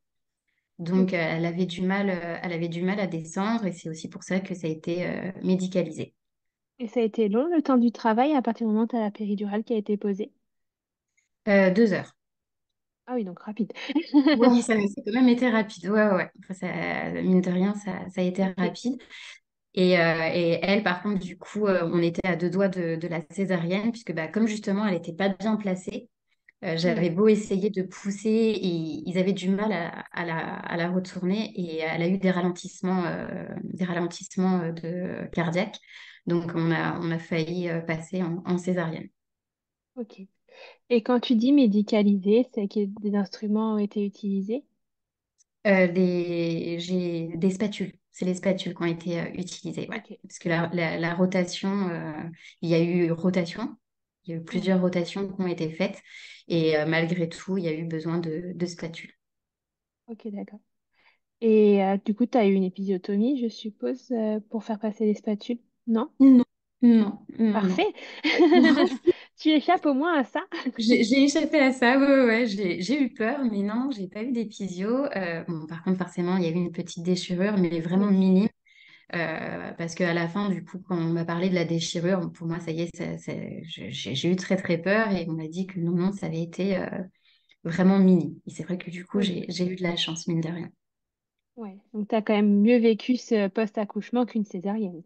Donc, Ok. elle avait du mal à descendre et c'est aussi pour ça que ça a été médicalisé. Et ça a été long le temps du travail à partir du moment où tu as la péridurale qui a été posée? 2 heures. Ah oui, donc rapide. Ouais, ça a quand même été rapide. Ouais, ouais, ouais. Enfin, mine de rien, ça a été Ok. rapide. Et elle, par contre, du coup, on était à 2 doigts de la césarienne, puisque bah, comme justement, elle n'était pas bien placée. J'avais Ouais. beau essayer de pousser et ils avaient du mal à la retourner et elle a eu des ralentissements de cardiaques. Donc, on a failli passer en césarienne. Ok. Et quand tu dis médicalisé, c'est que des instruments ont été utilisés? J'ai des spatules. C'est les spatules qui ont été utilisées, ouais. Ok. Parce que la rotation, il y a eu rotation. Il y a eu Ouais. plusieurs rotations qui ont été faites. Et malgré tout, il y a eu besoin de spatules. Ok, d'accord. Et du coup, tu as eu une épisiotomie, je suppose, pour faire passer les spatules? Non? Non, non, non, non. Parfait. Tu échappes au moins à ça. J'ai échappé à ça, ouais, ouais, ouais, j'ai eu peur, mais non, non, j'ai pas eu d'épisio. Bon, par contre, forcément, il y a eu une petite déchirure, mais vraiment Oui. minime. Parce qu'à la fin, du coup, quand on m'a parlé de la déchirure, pour moi, ça y est, j'ai eu très très peur et on m'a dit que non, non, ça avait été vraiment mini. Et c'est vrai que du coup, Oui. j'ai eu de la chance, mine de rien. Ouais. Donc, tu as quand même mieux vécu ce post-accouchement qu'une césarienne.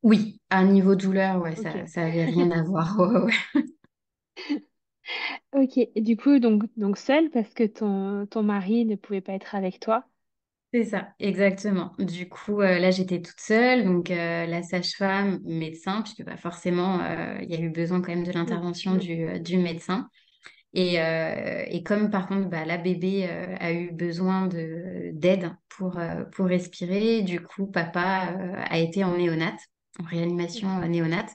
Oui, à niveau douleur, ouais, Ok. ça avait rien à voir. Ouais, ouais, ouais. Ok. Et du coup, donc seule parce que ton mari ne pouvait pas être avec toi. C'est ça, exactement. Du coup, là, j'étais toute seule, donc la sage-femme, médecin, puisque bah, forcément, il y a eu besoin quand même de Oui. l'intervention du médecin. Et comme par contre, bah, la bébé a eu besoin d'aide pour respirer, du coup, papa a été en néonate, en réanimation Ok. néonate.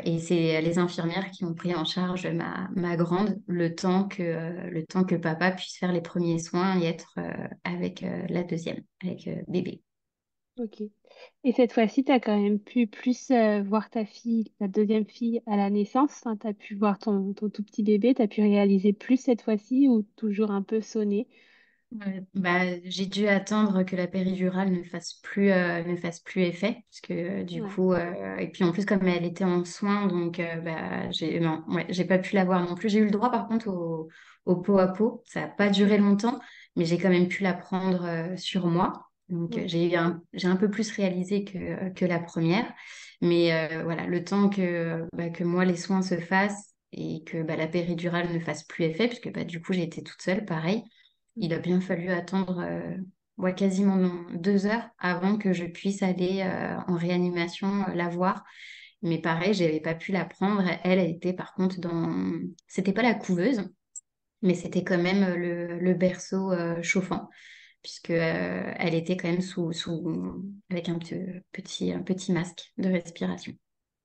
Et c'est les infirmières qui ont pris en charge ma grande le temps que papa puisse faire les premiers soins et être avec la deuxième, avec bébé. Ok. Et cette fois-ci, tu as quand même pu plus voir ta fille, ta deuxième fille à la naissance. Enfin, tu as pu voir ton tout petit bébé. Tu as pu réaliser plus cette fois-ci ou toujours un peu sonner. Ouais, bah, j'ai dû attendre que la péridurale ne fasse plus effet, parce que du Ouais. coup, et puis en plus, comme elle était en soins, donc non, ouais, j'ai pas pu la voir non plus. J'ai eu le droit par contre au pot à pot, ça n'a pas duré longtemps, mais j'ai quand même pu la prendre sur moi. Donc Ouais. j'ai un peu plus réalisé que la première, mais voilà, le temps que moi les soins se fassent et que bah, la péridurale ne fasse plus effet, puisque bah, du coup j'ai été toute seule, pareil. Il a Mhm. bien fallu attendre ouais, quasiment non, 2 heures avant que je puisse aller en réanimation la voir. Mais pareil, j'avais pas pu la prendre. Elle était par contre dans... C'était pas la couveuse, mais c'était quand même le berceau chauffant, puisque elle était quand même avec un petit masque de respiration.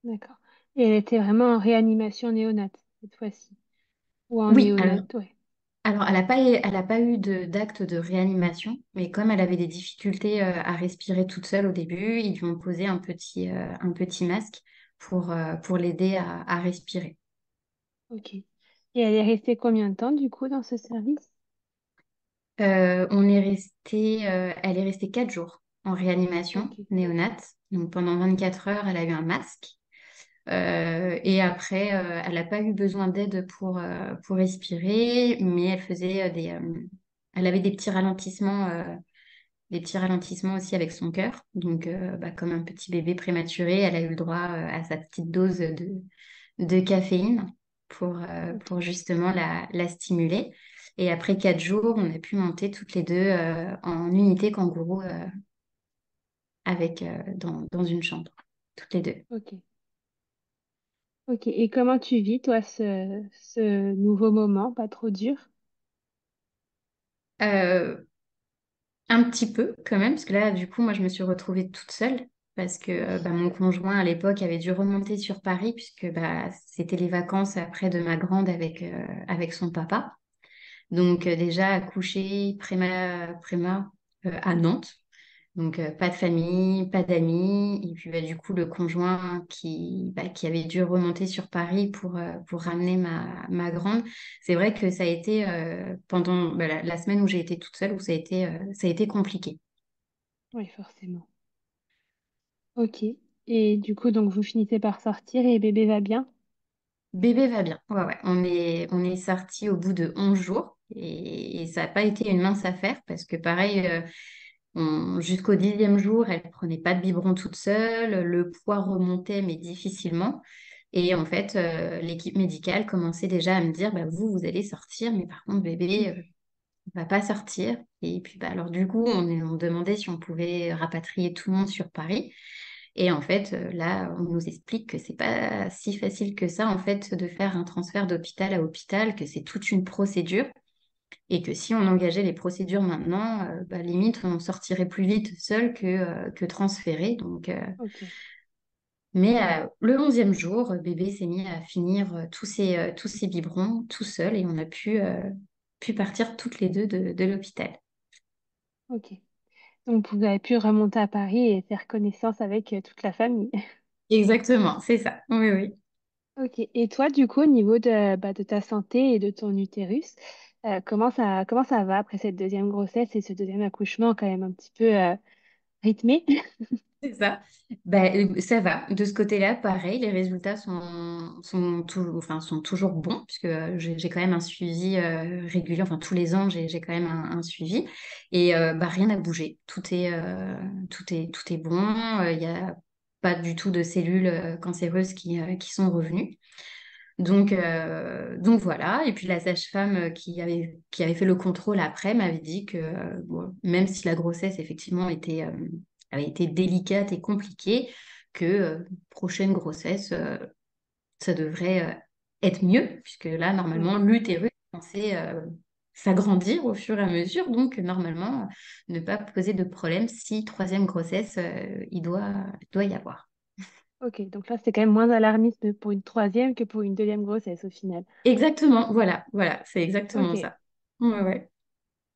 D'accord. Et elle était vraiment en réanimation néonate cette fois-ci. Ou en Oui, alors néonate, ouais. Alors, elle a pas eu d'acte de réanimation, mais comme elle avait des difficultés à respirer toute seule au début, ils lui ont posé un petit masque pour l'aider à respirer. Ok. Et elle est restée combien de temps du coup dans ce service? Elle est restée 4 jours en réanimation Ok. néonate. Donc, pendant 24 heures, elle a eu un masque. Et après, elle n'a pas eu besoin d'aide pour respirer, mais elle avait des petits ralentissements aussi avec son cœur. Donc, bah, comme un petit bébé prématuré, elle a eu le droit à sa petite dose de caféine Ok. pour justement la stimuler. Et après 4 jours, on a pu monter toutes les deux en unité kangourou dans une chambre, toutes les deux. Ok. Ok. Et comment tu vis, toi, ce nouveau moment, pas trop dur? Euh, Un petit peu quand même, parce que là, du coup, moi, je me suis retrouvée toute seule parce que Oui. bah, mon conjoint à l'époque avait dû remonter sur Paris puisque bah, c'était les vacances après de ma grande avec son papa. Donc déjà accouché préma à Nantes. Donc pas de famille, pas d'amis. Et puis bah, du coup, le conjoint qui avait dû remonter sur Paris pour ramener ma grande. C'est vrai que ça a été pendant bah, la semaine où j'ai été toute seule, où ça a été compliqué. Oui, forcément. Ok. Et du coup, donc vous finissez par sortir et bébé va bien? Bébé va bien. Ouais, ouais. On est sorti au bout de 11 jours et ça n'a pas été une mince affaire parce que pareil, jusqu'au 10e jour, elle prenait pas de biberon toute seule, le poids remontait mais difficilement. Et en fait, l'équipe médicale commençait déjà à me dire, bah, vous allez sortir, mais par contre, bébé, va pas sortir. Et puis, bah, alors du coup, on demandait si on pouvait rapatrier tout le monde sur Paris. Et en fait, là, on nous explique que c'est pas si facile que ça, en fait, de faire un transfert d'hôpital à hôpital, que c'est toute une procédure. et que si on engageait les procédures maintenant, bah, limite, on sortirait plus vite seul que transféré. Ok. Mais le 11e jour, bébé s'est mis à finir tous ses biberons tout seul et on a pu partir toutes les deux de l'hôpital. Ok. Donc, vous avez pu remonter à Paris et faire connaissance avec toute la famille. Exactement, c'est ça. Oui, oui. Ok. Et toi, du coup, au niveau de ta santé et de ton utérus, comment ça va après cette deuxième grossesse et ce deuxième accouchement quand même un petit peu rythmé? C'est ça. Ben, ça va. De ce côté-là, pareil, les résultats enfin, sont toujours bons, puisque j'ai quand même un suivi régulier. Enfin, tous les ans, j'ai quand même un suivi. Et bah, rien n'a bougé. Tout est bon. Il n'y a pas du tout de cellules cancéreuses qui sont revenues. Donc voilà. Et puis la sage-femme qui avait fait le contrôle après m'avait dit que bon, même si la grossesse effectivement avait été délicate et compliquée, que prochaine grossesse, ça devrait être mieux, puisque là, normalement, Ok. l'utérus est censé s'agrandir au fur et à mesure. Donc normalement, ne pas poser de problème si troisième grossesse, il doit y avoir. Ok. Donc là, c'est quand même moins alarmiste pour une troisième que pour une deuxième grossesse au final. Exactement, voilà, c'est exactement Ok. ça. Ouais, ouais.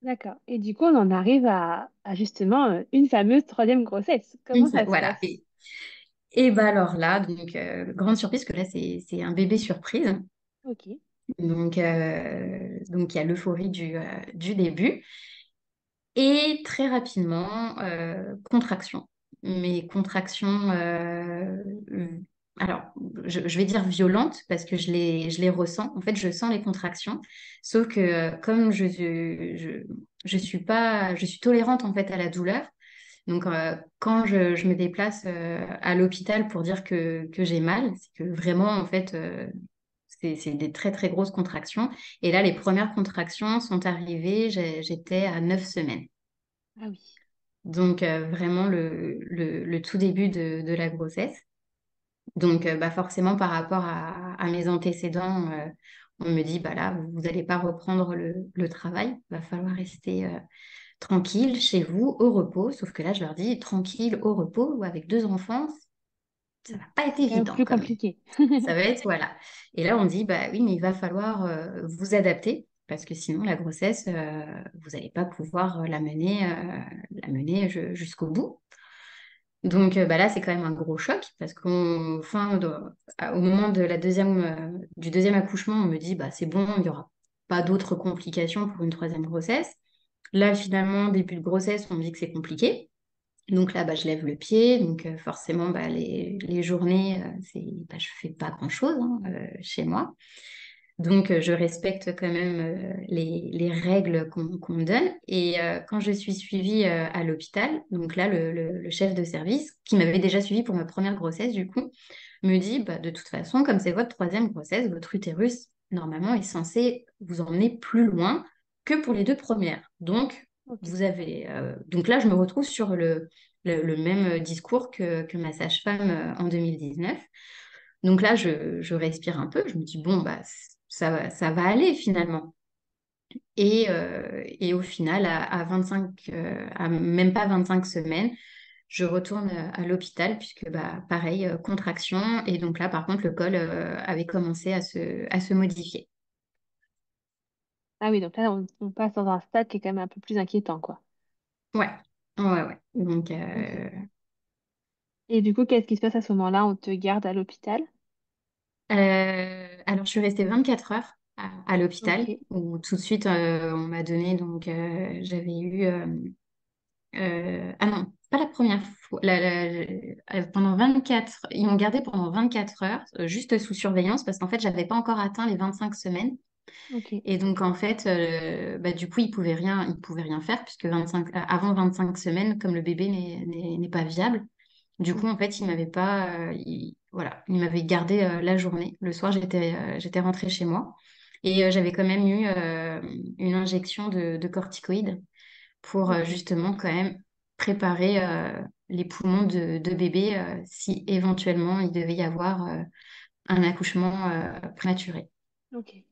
D'accord. Et du coup, on en arrive à justement une fameuse troisième grossesse. Comment ça se Voilà. passe? Et bah alors là, grande surprise, que là, c'est un bébé surprise. Ok. Donc il y a l'euphorie du début. Et très rapidement, contraction. Mais contraction, alors je vais dire violente parce que je les ressens. En fait, je sens les contractions. Sauf que comme je suis tolérante en fait à la douleur. Donc, quand je me déplace à l'hôpital pour dire que j'ai mal, c'est que vraiment, en fait, c'est des très, très grosses contractions. Et là, les premières contractions sont arrivées, j'étais à 9 semaines. Ah oui. Donc, vraiment le tout début de la grossesse. Donc, bah, forcément, par rapport à mes antécédents, on me dit, bah là, vous n'allez pas reprendre le travail, il va falloir rester tranquille chez vous, au repos. Sauf que là, je leur dis, tranquille, au repos, ou avec deux enfants, ça va pas être C'est quand même évident plus quand même. compliqué. Ça va être, voilà. Et là, on dit, bah oui, mais il va falloir vous adapter, parce que sinon, la grossesse, vous n'allez pas pouvoir la mener jusqu'au bout. Donc bah là, c'est quand même un gros choc, parce au moment du deuxième accouchement, on me dit, bah c'est bon, il n'y aura pas d'autres complications pour une troisième grossesse. Là, finalement, début de grossesse, on me dit que c'est compliqué. Donc là, bah, je lève le pied. Donc forcément, bah, les journées, je fais pas grand-chose hein, chez moi. Donc je respecte quand même les règles qu'on me donne. Et quand je suis suivie à l'hôpital, donc là, le chef de service, qui m'avait déjà suivie pour ma première grossesse, du coup, me dit, bah, de toute façon, comme c'est votre troisième grossesse, votre utérus, normalement, est censé vous emmener plus loin que pour les deux premières. Ok. Donc là, je me retrouve sur le même discours que ma sage-femme en 2019. Donc là, je respire un peu, je me dis, bon, bah, ça va aller finalement. Et au final, à même pas 25 semaines, je retourne à l'hôpital puisque, bah, pareil, contraction. Et donc là, par contre, le col avait commencé à se modifier. Ah oui, donc là, on passe dans un stade qui est quand même un peu plus inquiétant, quoi. Ouais, ouais, ouais. Donc, Ok. Et du coup, qu'est-ce qui se passe à ce moment-là? On te garde à l'hôpital? alors, je suis restée 24 heures à l'hôpital Ok. où tout de suite, on m'a donné, donc j'avais eu ah non, pas la première fois. Pendant 24, ils m'ont gardée pendant 24 heures, juste sous surveillance, parce qu'en fait, j'avais pas encore atteint les 25 semaines. Ok. Et donc, en fait, bah, du coup, ils pouvaient rien faire, puisque avant 25 semaines, comme le bébé n'est pas viable, du coup, Mm. en fait, ils m'avaient pas, voilà, ils m'avaient gardée la journée. Le soir, j'étais rentrée chez moi. Et j'avais quand même eu une injection de corticoïdes pour Ok. justement quand même préparer les poumons de bébé si éventuellement il devait y avoir un accouchement prématuré. Ok.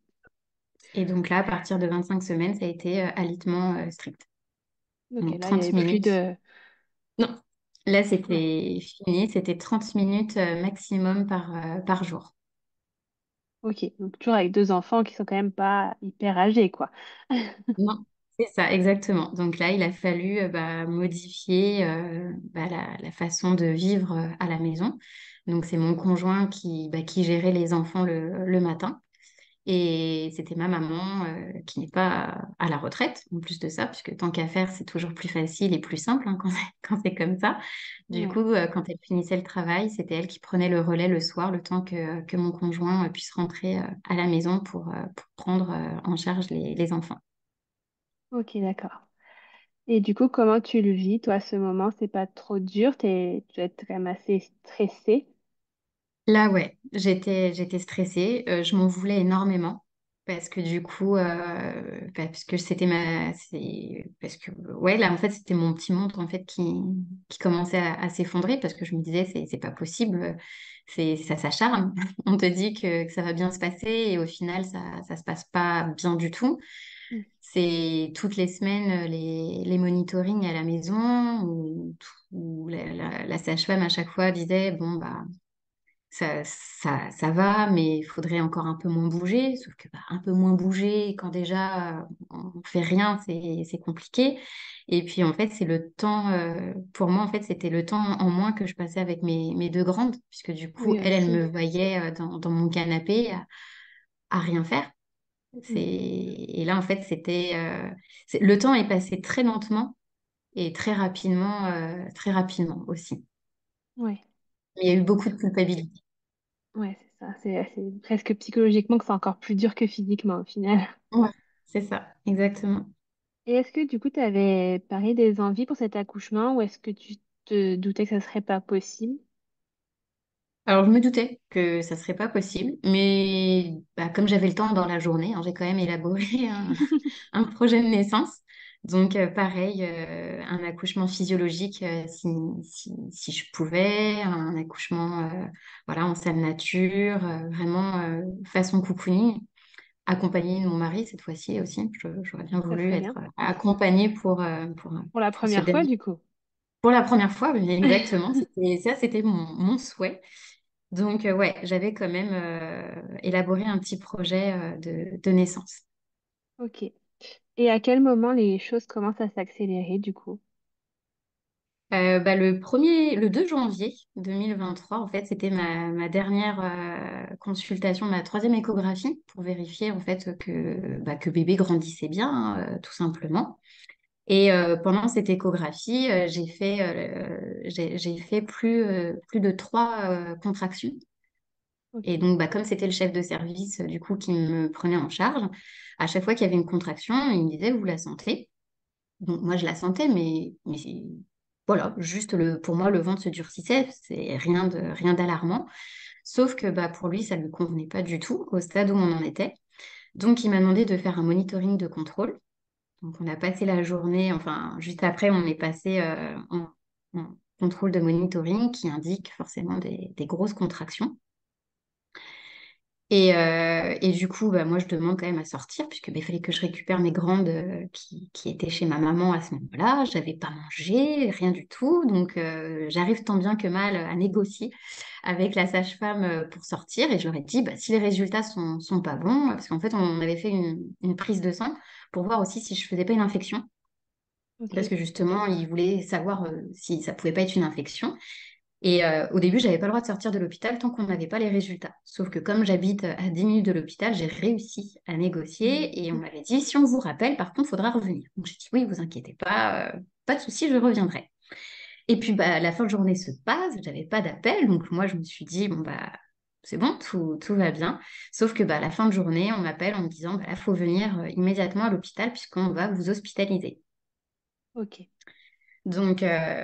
Et donc là, à partir de 25 semaines, ça a été alitement strict. Ok, Donc là, il n'y 30 avait plus minutes. de... Non, là, Ouais, c'était fini. C'était 30 minutes maximum par jour. ok. Donc toujours avec deux enfants qui sont quand même pas hyper âgés, quoi. Non, c'est ça, exactement. Donc là, il a fallu modifier la façon de vivre à la maison. Donc c'est mon conjoint qui gérait les enfants le matin. Et c'était ma maman qui n'est pas à la retraite, en plus de ça, puisque tant qu'à faire, c'est toujours plus facile et plus simple hein, quand c'est comme ça. Du Ouais. coup, quand elle finissait le travail, c'était elle qui prenait le relais le soir, le temps que mon conjoint puisse rentrer à la maison pour prendre en charge les enfants. Ok, d'accord. Et du coup, comment tu le vis, toi, à ce moment? C'est pas trop dur? Tu dois être quand même assez stressée. Là, ouais, j'étais stressée. Je m'en voulais énormément parce que du coup, parce que parce que ouais, là, en fait, c'était mon petit monde en fait qui commençait à s'effondrer parce que je me disais, c'est pas possible, ça s'acharne. On te dit que ça va bien se passer et au final, ça se passe pas bien du tout. Mm. C'est toutes les semaines les monitorings à la maison où la sage-femme à chaque fois disait, bon, bah, ça va, mais il faudrait encore un peu moins bouger. Sauf que un peu moins bouger, quand déjà on fait rien, c'est compliqué. Et puis en fait, c'est le temps, pour moi, en fait, c'était le temps en moins que je passais avec mes deux grandes, puisque du coup, Oui, elle aussi. me voyait dans mon canapé à rien faire. Mm. Et là, en fait, le temps est passé très lentement et très rapidement aussi. Ouais, Mais il y a eu beaucoup de culpabilité. ouais, c'est ça. C'est presque psychologiquement que c'est encore plus dur que physiquement, au final. Ouais, c'est ça, exactement. Et est-ce que du coup, tu avais pareil des envies pour cet accouchement ou est-ce que tu te doutais que ça serait pas possible? Alors, je me doutais que ça serait pas possible, mais comme j'avais le temps dans la journée, hein, j'ai quand même élaboré un projet de naissance. Donc, pareil, un accouchement physiologique si je pouvais, un accouchement voilà, en salle nature, vraiment façon cocooning, accompagnée de mon mari cette fois-ci aussi. J'aurais bien Ça voulu serait être bien. accompagnée Pour la pour ce première fois, dernier. du coup. Pour la première fois, oui, exactement. C'était mon souhait. Donc, ouais, j'avais quand même élaboré un petit projet de naissance. Ok. Et à quel moment les choses commencent à s'accélérer, du coup? Le 2 janvier 2023, en fait, c'était ma dernière consultation, ma troisième échographie pour vérifier en fait que bébé grandissait bien, hein, tout simplement. Et pendant cette échographie, j'ai fait plus de 3 contractions. Et Ok. donc, comme c'était le chef de service, du coup, qui me prenait en charge, à chaque fois qu'il y avait une contraction, il me disait, vous la sentez? Donc, moi, je la sentais, mais voilà, juste pour moi, le ventre se durcissait, c'est rien d'alarmant. Sauf que pour lui, ça ne lui convenait pas du tout au stade où on en était. Donc, il m'a demandé de faire un monitoring de contrôle. Donc, on a passé la journée, enfin, juste après, on est passé en contrôle de monitoring qui indique forcément des grosses contractions. Et du coup, moi, je demande quand même à sortir, puisque il fallait que je récupère mes grandes qui étaient chez ma maman à ce moment-là. J'avais pas mangé, rien du tout. Donc, j'arrive tant bien que mal à négocier avec la sage-femme pour sortir. Et je leur ai dit, si les résultats sont pas bons, parce qu'en fait, on avait fait une prise de sang pour voir aussi si je faisais pas une infection. Ok. Parce que justement, ils voulaient savoir si ça pouvait pas être une infection. Et au début, j'avais pas le droit de sortir de l'hôpital tant qu'on n'avait pas les résultats. Sauf que comme j'habite à 10 minutes de l'hôpital, j'ai réussi à négocier et on m'avait dit, si on vous rappelle, par contre, il faudra revenir. Donc j'ai dit, oui, vous inquiétez pas, pas de souci, je reviendrai. Et puis la fin de journée se passe, j'avais pas d'appel, donc moi je me suis dit, bon c'est bon, tout va bien. Sauf que à la fin de journée, on m'appelle en me disant, là, faut venir immédiatement à l'hôpital puisqu'on va vous hospitaliser. Ok. Donc je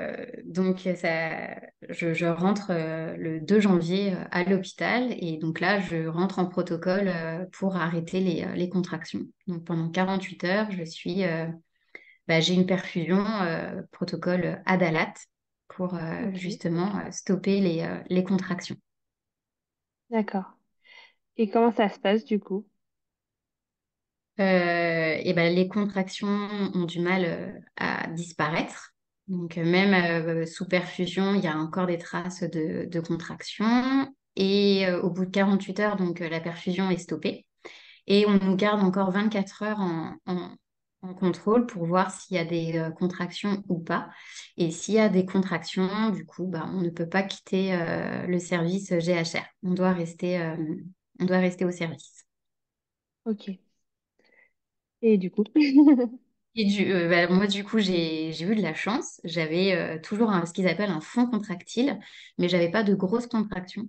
rentre le 2 janvier à l'hôpital et donc là, je rentre en protocole pour arrêter les contractions. Donc pendant 48 heures, j'ai une perfusion protocole Adalat pour Ok. justement stopper les contractions. D'accord. Et comment ça se passe, du coup? Et ben, les contractions ont du mal à disparaître. Donc, même sous perfusion, il y a encore des traces de contractions. Et au bout de 48 heures, donc, la perfusion est stoppée. Et on nous garde encore 24 heures en contrôle pour voir s'il y a des contractions ou pas. Et s'il y a des contractions, du coup, bah, on ne peut pas quitter le service GHR. On doit rester au service. Ok. Et du coup, Bah, moi, du coup, j'ai eu de la chance. J'avais toujours ce qu'ils appellent un fond contractile, mais j'avais pas de grosses contractions.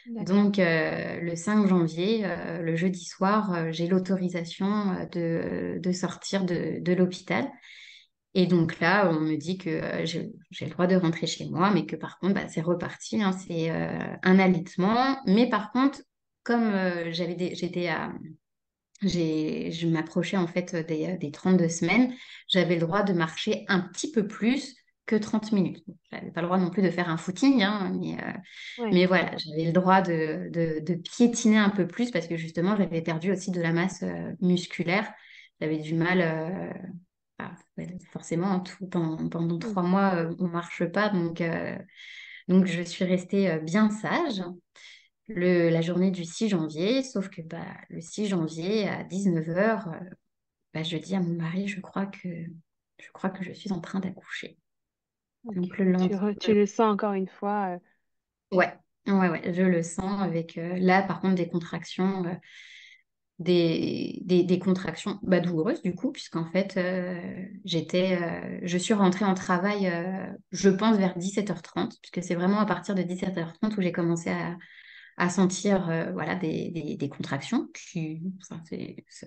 d'accord. Donc, le 5 janvier, le jeudi soir, j'ai l'autorisation de sortir de l'hôpital. Et donc là, on me dit que j'ai le droit de rentrer chez moi, mais que par contre, bah, c'est reparti, hein, c'est un alitement. Mais par contre, comme j'étais je m'approchais en fait des 32 semaines, j'avais le droit de marcher un petit peu plus que 30 minutes. Je n'avais pas le droit non plus de faire un footing, hein, Ouais. mais voilà, j'avais le droit de piétiner un peu plus parce que justement, j'avais perdu aussi de la masse musculaire. J'avais du mal, ouais, forcément, pendant Mm. 3 mois, on ne marche pas. Donc, je suis restée bien sage la journée du 6 janvier, sauf que bah, le 6 janvier à 19 heures, bah, je dis à mon mari, je crois que je suis en train d'accoucher. Ok. Donc le Donc, lendemain, tu le sens encore une fois. ouais, ouais, je le sens avec là par contre des contractions, des contractions bah, douloureuses du coup, puisqu'en fait je suis rentrée en travail, je pense vers 17h30, puisque c'est vraiment à partir de 17h30 où j'ai commencé à sentir voilà, des contractions enfin,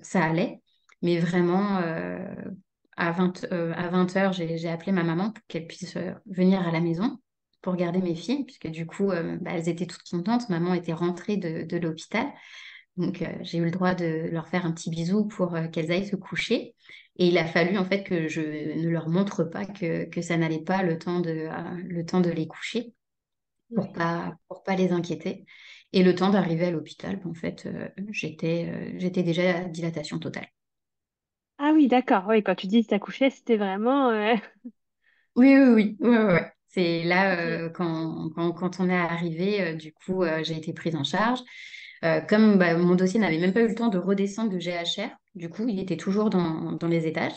ça allait. Mais vraiment, à 20 heures, j'ai appelé ma maman pour qu'elle puisse venir à la maison pour garder mes filles, puisque du coup, bah, elles étaient toutes contentes. Maman était rentrée de l'hôpital. Donc, j'ai eu le droit de leur faire un petit bisou pour qu'elles aillent se coucher. Et il a fallu en fait que je ne leur montre pas que ça n'allait pas le temps de les coucher Ouais. pour pas les inquiéter. Et le temps d'arriver à l'hôpital, en fait, j'étais déjà à dilatation totale. Ah oui, d'accord. Oui, quand tu dis que t'as couché, c'était vraiment. Oui, oui, oui, ouais, ouais, ouais. C'est là, Ok. quand on est arrivé, du coup, j'ai été prise en charge. Comme bah, mon dossier n'avait même pas eu le temps de redescendre de GHR, du coup, il était toujours dans les étages.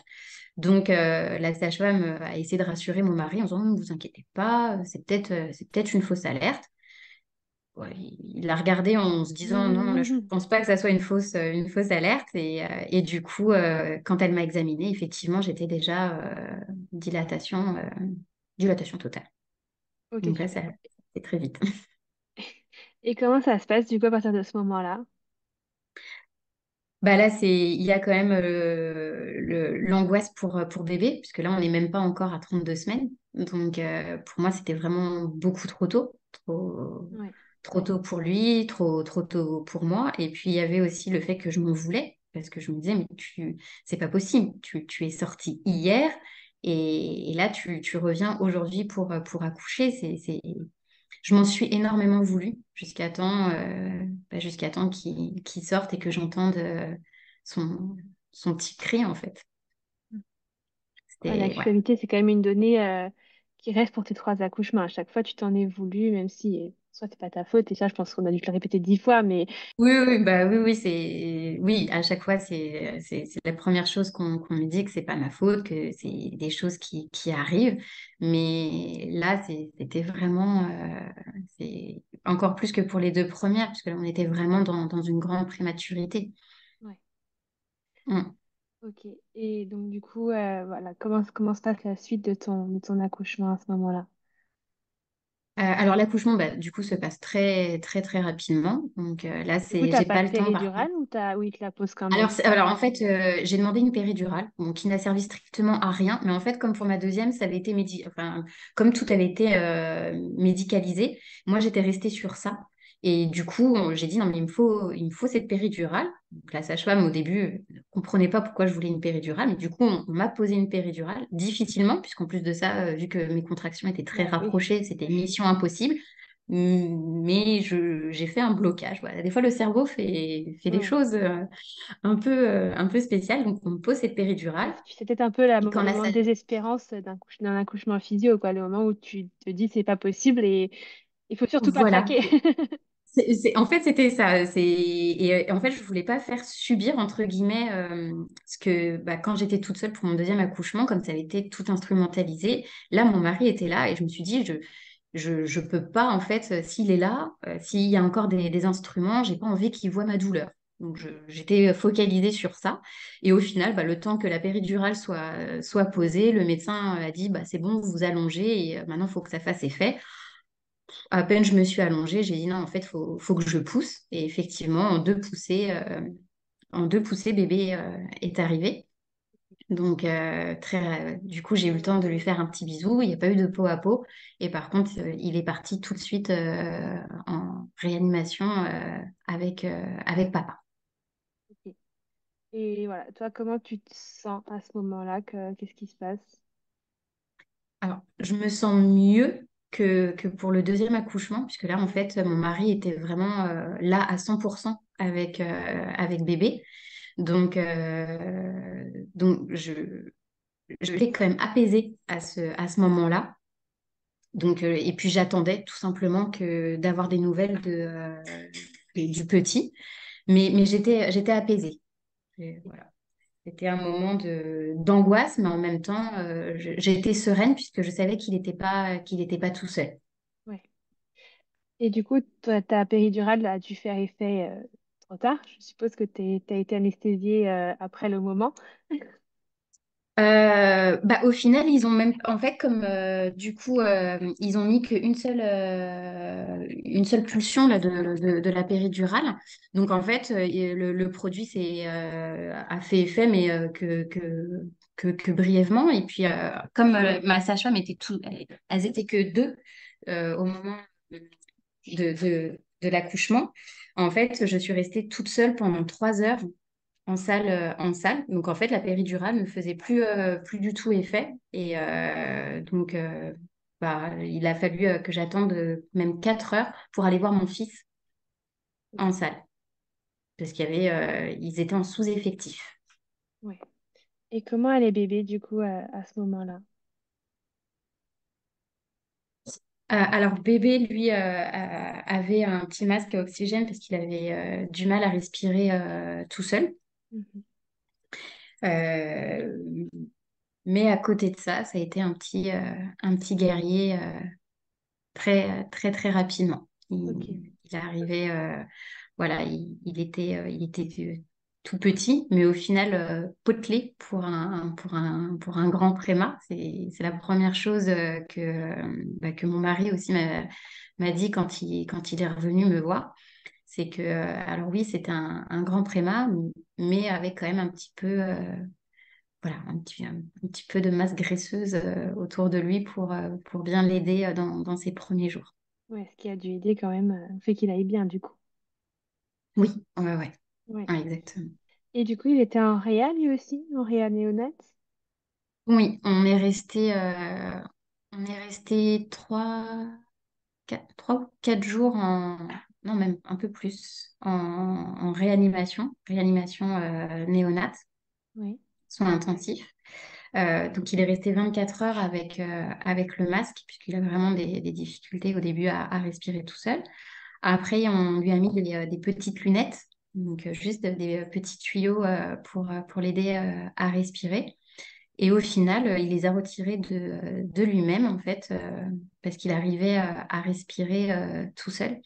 Donc, la sage-femme a essayé de rassurer mon mari en disant, ne vous inquiétez pas, c'est peut-être une fausse alerte. Ouais, il l'a regardé en se disant non, là, je pense pas que ça soit une fausse alerte. Et du coup, quand elle m'a examinée, effectivement, j'étais déjà dilatation, dilatation totale. Ok, Donc là, super. c'est très vite. Et comment ça se passe du coup à partir de ce moment-là? Bah là, il y a quand même l'angoisse pour bébé, puisque là, on n'est même pas encore à 32 semaines. Donc, pour moi, c'était vraiment beaucoup trop tôt. Ouais. Trop tôt pour lui, trop tôt pour moi. Et puis, il y avait aussi le fait que je m'en voulais, parce que je me disais, mais c'est pas possible. Tu es sortie hier et là, tu reviens aujourd'hui pour accoucher. Je m'en suis énormément voulu jusqu'à temps qu'il sorte et que j'entende son, son petit cri, en fait. Ouais, la C'était, ouais. culpabilité, c'est quand même une donnée qui reste pour tes trois accouchements. À chaque fois, tu t'en es voulu, même si soit c'est pas ta faute. Et ça, je pense qu'on a dû te le répéter 10 fois, mais Oui, oui, bah oui, oui, oui, à chaque fois, c'est la première chose qu'on me dit que c'est pas ma faute, que c'est des choses qui arrivent. Mais là, c'était vraiment, c'est encore plus que pour les deux premières, puisque là, on était vraiment dans une grande prématurité. ouais. Mm. Ok. Et donc, du coup, voilà, comment se passe la suite de ton accouchement à ce moment-là? Alors l'accouchement, bah, du coup, se passe très, très, très rapidement. Donc là, Du coup, t'as j'ai pas pas de le temps, par contre. péridurale ou t'as... Oui, ils te la pose quand Alors, même. alors en fait, j'ai demandé une péridurale, bon, qui n'a servi strictement à rien. Mais en fait, comme pour ma deuxième, ça avait été enfin, comme tout avait été médicalisé, moi j'étais restée sur ça. Et du coup, j'ai dit non, mais il me faut cette péridurale. Donc, la sage-femme, au début, ne comprenait pas pourquoi je voulais une péridurale. Mais du coup, on m'a posé une péridurale, difficilement, puisqu'en plus de ça, vu que mes contractions étaient très Bah oui. rapprochées, c'était mission impossible. mais j'ai fait un blocage. Voilà. Des fois, le cerveau fait des Ouais. choses un peu spéciales. Donc, on me pose cette péridurale. Ouais, c'est peut-être un peu Et le quand la moment de sage désespérance d'un accouchement physio, quoi, le moment où tu te dis c'est pas possible et il faut surtout pas voilà. craquer. En fait, c'était ça. Et en fait, je voulais pas faire subir, entre guillemets, parce que bah, quand j'étais toute seule pour mon deuxième accouchement, comme ça avait été tout instrumentalisé, là, mon mari était là et je me suis dit, je peux pas, en fait, s'il est là, s'il y a encore des instruments, j'ai pas envie qu'il voit ma douleur. Donc, j'étais focalisée sur ça. Et au final, bah, le temps que la péridurale soit posée, le médecin a dit, bah, c'est bon, vous vous allongez et maintenant, il faut que ça fasse effet. À peine je me suis allongée, j'ai dit non, en fait, faut que je pousse. Et effectivement, en deux poussées, bébé est arrivé. Donc, du coup, j'ai eu le temps de lui faire un petit bisou. Il n'y a pas eu de peau à peau. Et par contre, il est parti tout de suite en réanimation avec papa. Ok. Et voilà, toi, comment tu te sens à ce moment-là? Qu'est-ce qui se passe? Alors, je me sens mieux que pour le deuxième accouchement, puisque là, en fait, mon mari était vraiment là à 100% avec bébé. Donc je l'ai quand même apaisé à ce moment-là. Donc, et puis j'attendais tout simplement que d'avoir des nouvelles du petit. Mais j'étais apaisée. Et voilà. C'était un moment d'angoisse, mais en même temps, j'étais sereine puisque je savais qu'il était pas tout seul. Ouais. Et du coup, toi, ta péridurale a dû faire effet trop tard. Je suppose que tu as été anesthésiée après le moment. Bah, au final, ils ont même, en fait, comme du coup, ils ont mis une seule pulsion là, de la péridurale. Donc, en fait, le produit a fait effet, mais que brièvement. Et puis, comme ma sage-femme elles étaient que deux au moment de l'accouchement, en fait, je suis restée toute seule pendant 3 heures en salle. Donc en fait, la péridurale ne faisait plus du tout effet. Et bah, il a fallu que j'attende même 4 heures pour aller voir mon fils en salle. Parce ils étaient en sous-effectif. Ouais. Et comment allait bébé, du coup, à ce moment-là? Alors bébé, lui, avait un petit masque à oxygène parce qu'il avait du mal à respirer tout seul. Mhm. Euh, mais à côté de ça, ça a été un petit guerrier très, très, très rapidement. Ok. Il est arrivé, voilà, il était tout petit, mais au final, potelé pour un grand préma. C'est la première chose que mon mari aussi m'a dit quand il est revenu me voir. C'est que, alors oui, c'était un grand préma, mais avec quand même un petit peu, voilà, un petit peu de masse graisseuse autour de lui pour bien l'aider dans ses premiers jours. Ouais, ce qui a dû aider quand même, au fait qu'il aille bien, du coup. Oui, ouais, ouais, Ouais. ouais, exactement. Et du coup, il était en réa, lui aussi, en réa néonat? Oui, on est resté 3 ou 4 jours non même un peu plus, en réanimation néonate, Oui. soins intensifs. Donc il est resté 24 heures avec le masque, puisqu'il a vraiment des difficultés au début à respirer tout seul. Après, on lui a mis des petites lunettes, donc juste des petits tuyaux pour l'aider à respirer. Et au final, il les a retirés de lui-même, en fait, parce qu'il arrivait à respirer tout seul.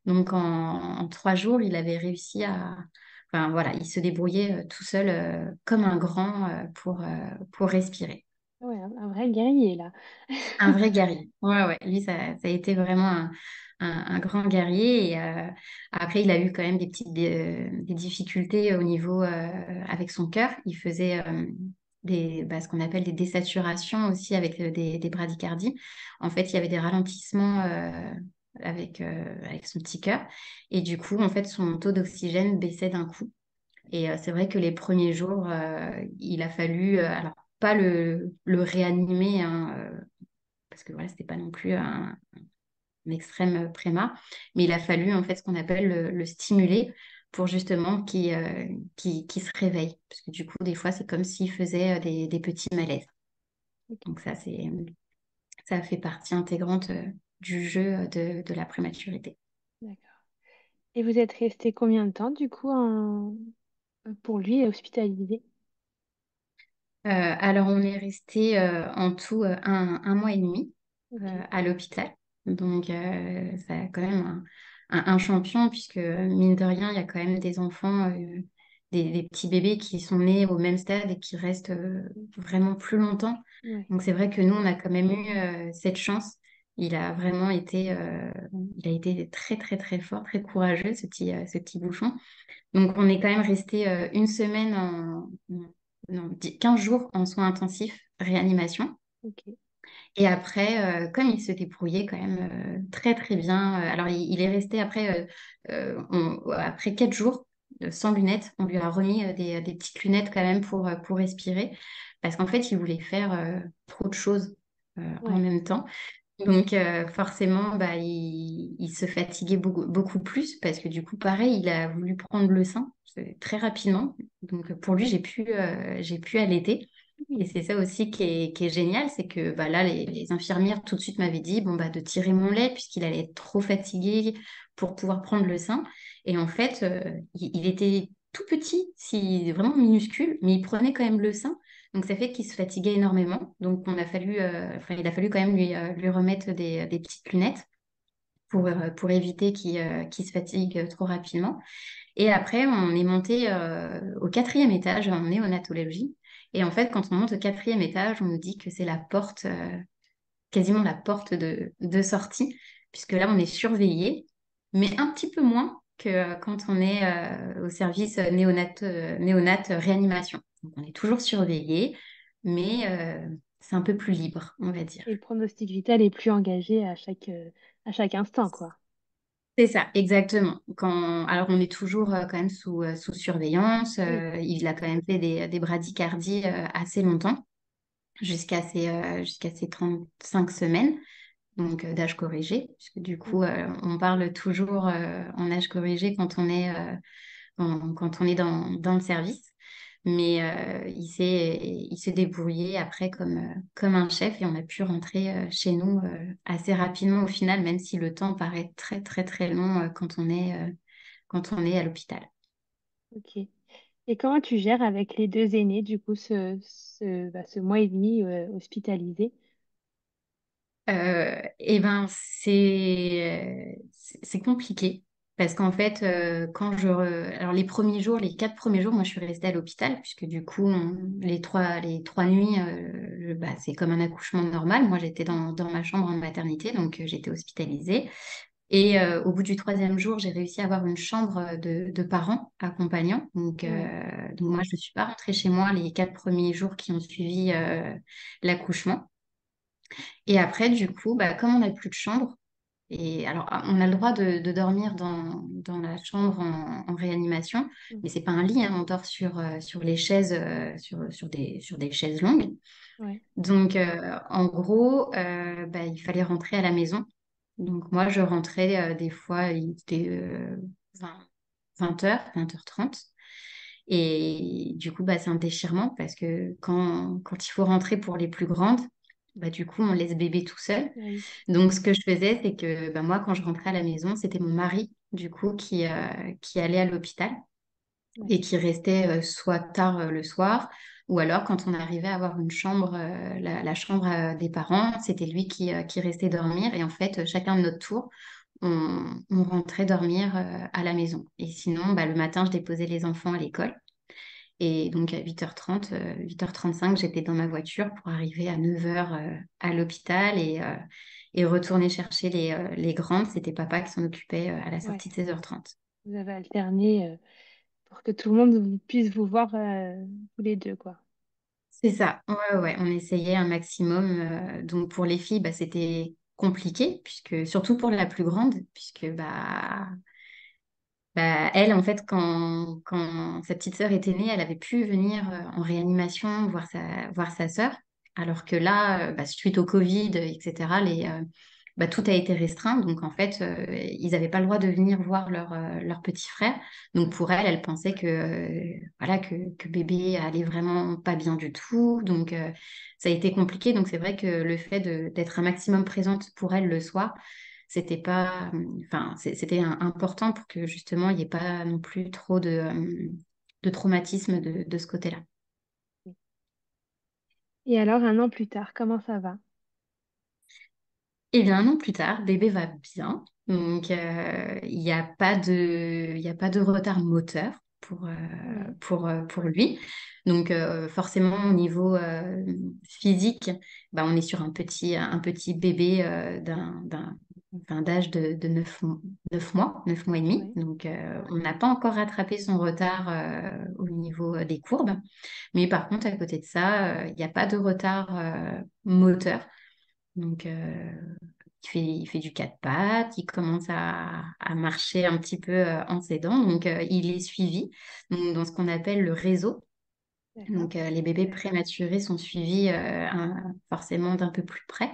Donc, en 3 jours, il avait réussi à... Enfin, voilà, il se débrouillait tout seul comme un grand pour respirer. Ouais, un vrai guerrier, là. Un vrai guerrier. Ouais, ouais. Lui, ça a été vraiment un grand guerrier. Et après, il a eu quand même des difficultés au niveau avec son cœur. Il faisait ce qu'on appelle des désaturations aussi avec des bradycardies. En fait, il y avait des ralentissements avec son petit cœur. Et du coup, en fait, son taux d'oxygène baissait d'un coup. Et c'est vrai que les premiers jours, il a fallu, alors pas le réanimer, hein, parce que voilà, c'était pas non plus extrême préma, mais il a fallu en fait ce qu'on appelle le stimuler pour justement qu'il se réveille. Parce que du coup, des fois, c'est comme s'il faisait des petits malaises. Ok, Donc ça fait partie intégrante du jeu de la prématurité. d'accord. Et vous êtes resté combien de temps, du coup, pour lui, hospitalisé? Alors, on est resté en tout un mois et demi Ok, à l'hôpital. Donc, ça a quand même un champion, puisque mine de rien, il y a quand même des enfants, des petits bébés qui sont nés au même stade et qui restent vraiment plus longtemps. ouais, Donc, c'est vrai que nous, on a quand même eu cette chance. Il a vraiment il a été très, très, très fort, très courageux, ce petit bouchon. Donc, on est quand même resté une semaine non, 15 jours en soins intensifs, réanimation. ok, Et après, comme il se débrouillait quand même très très bien, alors il est resté après, après 4 jours sans lunettes, on lui a remis des petites lunettes quand même pour respirer, parce qu'en fait il voulait faire trop de choses en ouais. même temps. Donc forcément, bah, il se fatiguait beaucoup, beaucoup plus, parce que du coup, pareil, il a voulu prendre le sein très rapidement. Donc pour lui, j'ai pu allaiter. Et Oui, c'est ça aussi qui est génial, c'est que bah, là, les infirmières tout de suite m'avaient dit bon, bah, de tirer mon lait puisqu'il allait être trop fatigué pour pouvoir prendre le sein. Et en fait, il était tout petit, si, vraiment minuscule, mais il prenait quand même le sein. Donc ça fait qu'il se fatiguait énormément. Donc il a fallu quand même lui remettre des petites lunettes pour éviter qu'il se fatigue trop rapidement. Et après, on est monté au quatrième étage en néonatologie. Et en fait, quand on monte au quatrième étage, on nous dit que c'est la porte, quasiment la porte de sortie, puisque là, on est surveillé, mais un petit peu moins que quand on est au service néonat réanimation. Donc, on est toujours surveillé, mais c'est un peu plus libre, on va dire. et le pronostic vital est plus engagé à chaque instant, quoi. C'est ça, exactement. Alors, on est toujours quand même sous surveillance. Oui, Il a quand même fait des bradycardies assez longtemps, jusqu'à ses 5 semaines, donc d'âge corrigé, puisque du coup, ok. on parle toujours en âge corrigé quand on est dans le service. Mais il s'est débrouillé après comme un chef, et on a pu rentrer chez nous assez rapidement au final, même si le temps paraît très très très long quand on est à l'hôpital. Ok. Et comment tu gères avec les deux aînés, du coup, ce mois et demi hospitalisé? Eh ben, c'est compliqué, parce qu'en fait, alors les premiers jours, les 4 premiers jours, moi je suis restée à l'hôpital, puisque du coup, les trois nuits, bah, c'est comme un accouchement normal. Moi, j'étais dans ma chambre en maternité, donc j'étais hospitalisée. Et au bout du troisième jour, j'ai réussi à avoir une chambre de parents accompagnants. Ouais, Donc moi, je ne suis pas rentrée chez moi les 4 premiers jours qui ont suivi l'accouchement. Et après, du coup, bah, comme on n'a plus de chambre, et alors on a le droit de dormir dans la chambre en réanimation, mm, mais c'est pas un lit, hein, on dort sur les chaises, sur des chaises longues. ouais, Donc en gros, bah, il fallait rentrer à la maison. Donc moi, je rentrais des fois, il était 20, 20h, 20h30. Et du coup, bah, c'est un déchirement, parce que quand il faut rentrer pour les plus grandes, bah, du coup, on laisse bébé tout seul. oui, Donc, ce que je faisais, c'est que bah, moi, quand je rentrais à la maison, c'était mon mari, du coup, qui allait à l'hôpital ouais, et qui restait soit tard le soir, ou alors quand on arrivait à avoir une chambre, la chambre des parents, c'était lui qui restait dormir. Et en fait, chacun de notre tour, on rentrait dormir à la maison. Et sinon, bah, le matin, je déposais les enfants à l'école. Et donc à 8h30, 8h35, j'étais dans ma voiture pour arriver à 9h à l'hôpital, et retourner chercher les grandes. C'était papa qui s'en occupait à la ouais. sortie de 16h30. Vous avez alterné pour que tout le monde puisse vous voir tous les deux, quoi. C'est ça, ouais, ouais, on essayait un maximum. Donc pour les filles, bah, c'était compliqué, puisque surtout pour la plus grande, puisque bah, elle, en fait, quand sa petite sœur était née, elle avait pu venir en réanimation voir sa sœur. Alors que là, bah, suite au Covid, etc., bah, tout a été restreint. Donc, en fait, ils n'avaient pas le droit de venir voir leur petit frère. Donc, pour elle, elle pensait voilà, que bébé allait vraiment pas bien du tout. Donc, ça a été compliqué. Donc, c'est vrai que le fait d'être un maximum présente pour elle le soir, c'était pas, enfin, c'était important pour que justement, il n'y ait pas non plus trop de traumatisme de ce côté-là. Et alors, un an plus tard, comment ça va? Et bien, un an plus tard, bébé va bien. Donc, il y a pas de retard moteur Oui, pour lui. Donc, forcément, au niveau physique, bah, on est sur un petit bébé enfin, d'âge de 9 mois et demi. oui, Donc, on n'a pas encore rattrapé son retard au niveau des courbes. Mais par contre, à côté de ça, il n'y a pas de retard moteur. Donc, il fait du quatre pattes, il commence à marcher un petit peu en s'aidant. Donc, il est suivi donc, dans ce qu'on appelle le réseau. d'accord. Donc, les bébés prématurés sont suivis forcément d'un peu plus près.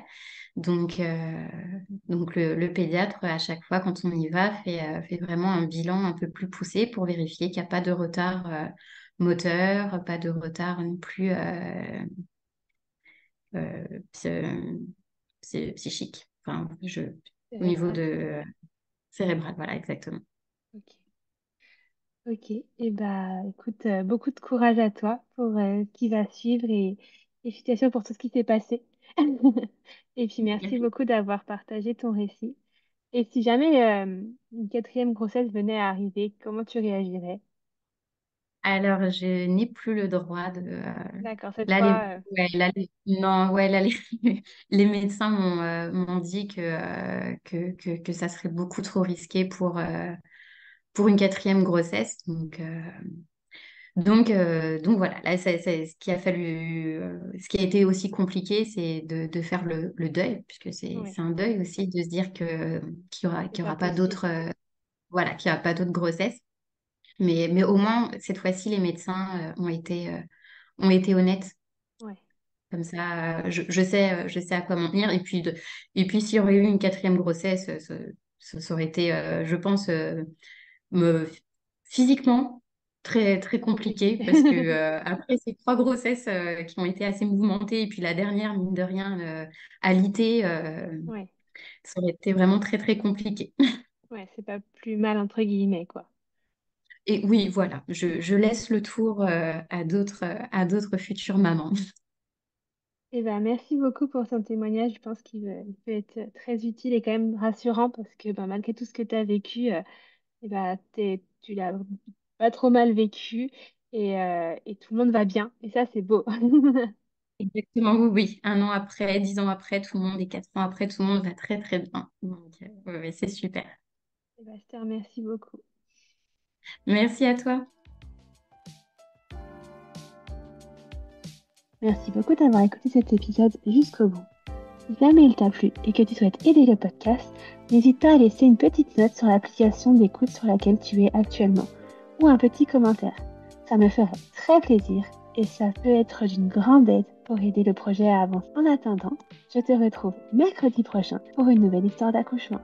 Donc, le pédiatre, à chaque fois, quand on y va, fait vraiment un bilan un peu plus poussé pour vérifier qu'il n'y a pas de retard moteur, pas de retard non plus euh, psy- psychique. Enfin, au niveau Cérébral. de cérébral, voilà, exactement. Ok. Ok. Et bah, écoute, beaucoup de courage à toi pour ce qui va suivre et félicitations pour tout ce qui s'est passé. Et puis merci beaucoup d'avoir partagé ton récit. Et si jamais une quatrième grossesse venait à arriver, comment tu réagirais? Alors, je n'ai plus le droit D'accord, cette là, fois, non, ouais, là, les médecins m'ont dit que ça serait beaucoup trop risqué pour une quatrième grossesse. Donc voilà, là, ce qui a fallu, ce qui a été aussi compliqué, c'est de faire le deuil, puisque oui, c'est un deuil aussi de se dire c'est qu'il y pas aura pas possible. d'autres, voilà, qu'il y aura pas d'autres grossesses. Mais au moins, cette fois-ci, les médecins ont été honnêtes. Ouais, Comme ça, je sais à quoi m'en tenir. Et puis s'il y aurait eu une quatrième grossesse, ça aurait été, je pense, me, physiquement très, très compliqué. compliqué parce que après ces trois grossesses qui ont été assez mouvementées et puis la dernière, mine de rien, alitée, Ouais, ça aurait été vraiment très, très compliqué. ouais, c'est pas plus mal entre guillemets, quoi. Et oui, voilà, je laisse le tour à d'autres futures mamans. Eh ben, merci beaucoup pour ton témoignage. Je pense il peut être très utile et quand même rassurant parce que ben, malgré tout ce que tu as vécu, eh ben, tu l'as pas trop mal vécu et tout le monde va bien. Et ça, c'est beau. Exactement, oui, oui. Un an après, 10 ans après, tout le monde, et 4 ans après, tout le monde va très, très bien. Donc, oui, oui, c'est super. Eh ben, je te remercie beaucoup. Merci à toi. Merci beaucoup d'avoir écouté cet épisode jusqu'au bout. Si jamais il t'a plu et que tu souhaites aider le podcast, n'hésite pas à laisser une petite note sur l'application d'écoute sur laquelle tu es actuellement ou un petit commentaire. Ça me ferait très plaisir et ça peut être d'une grande aide pour aider le projet à avancer. En attendant, je te retrouve mercredi prochain pour une nouvelle histoire d'accouchement.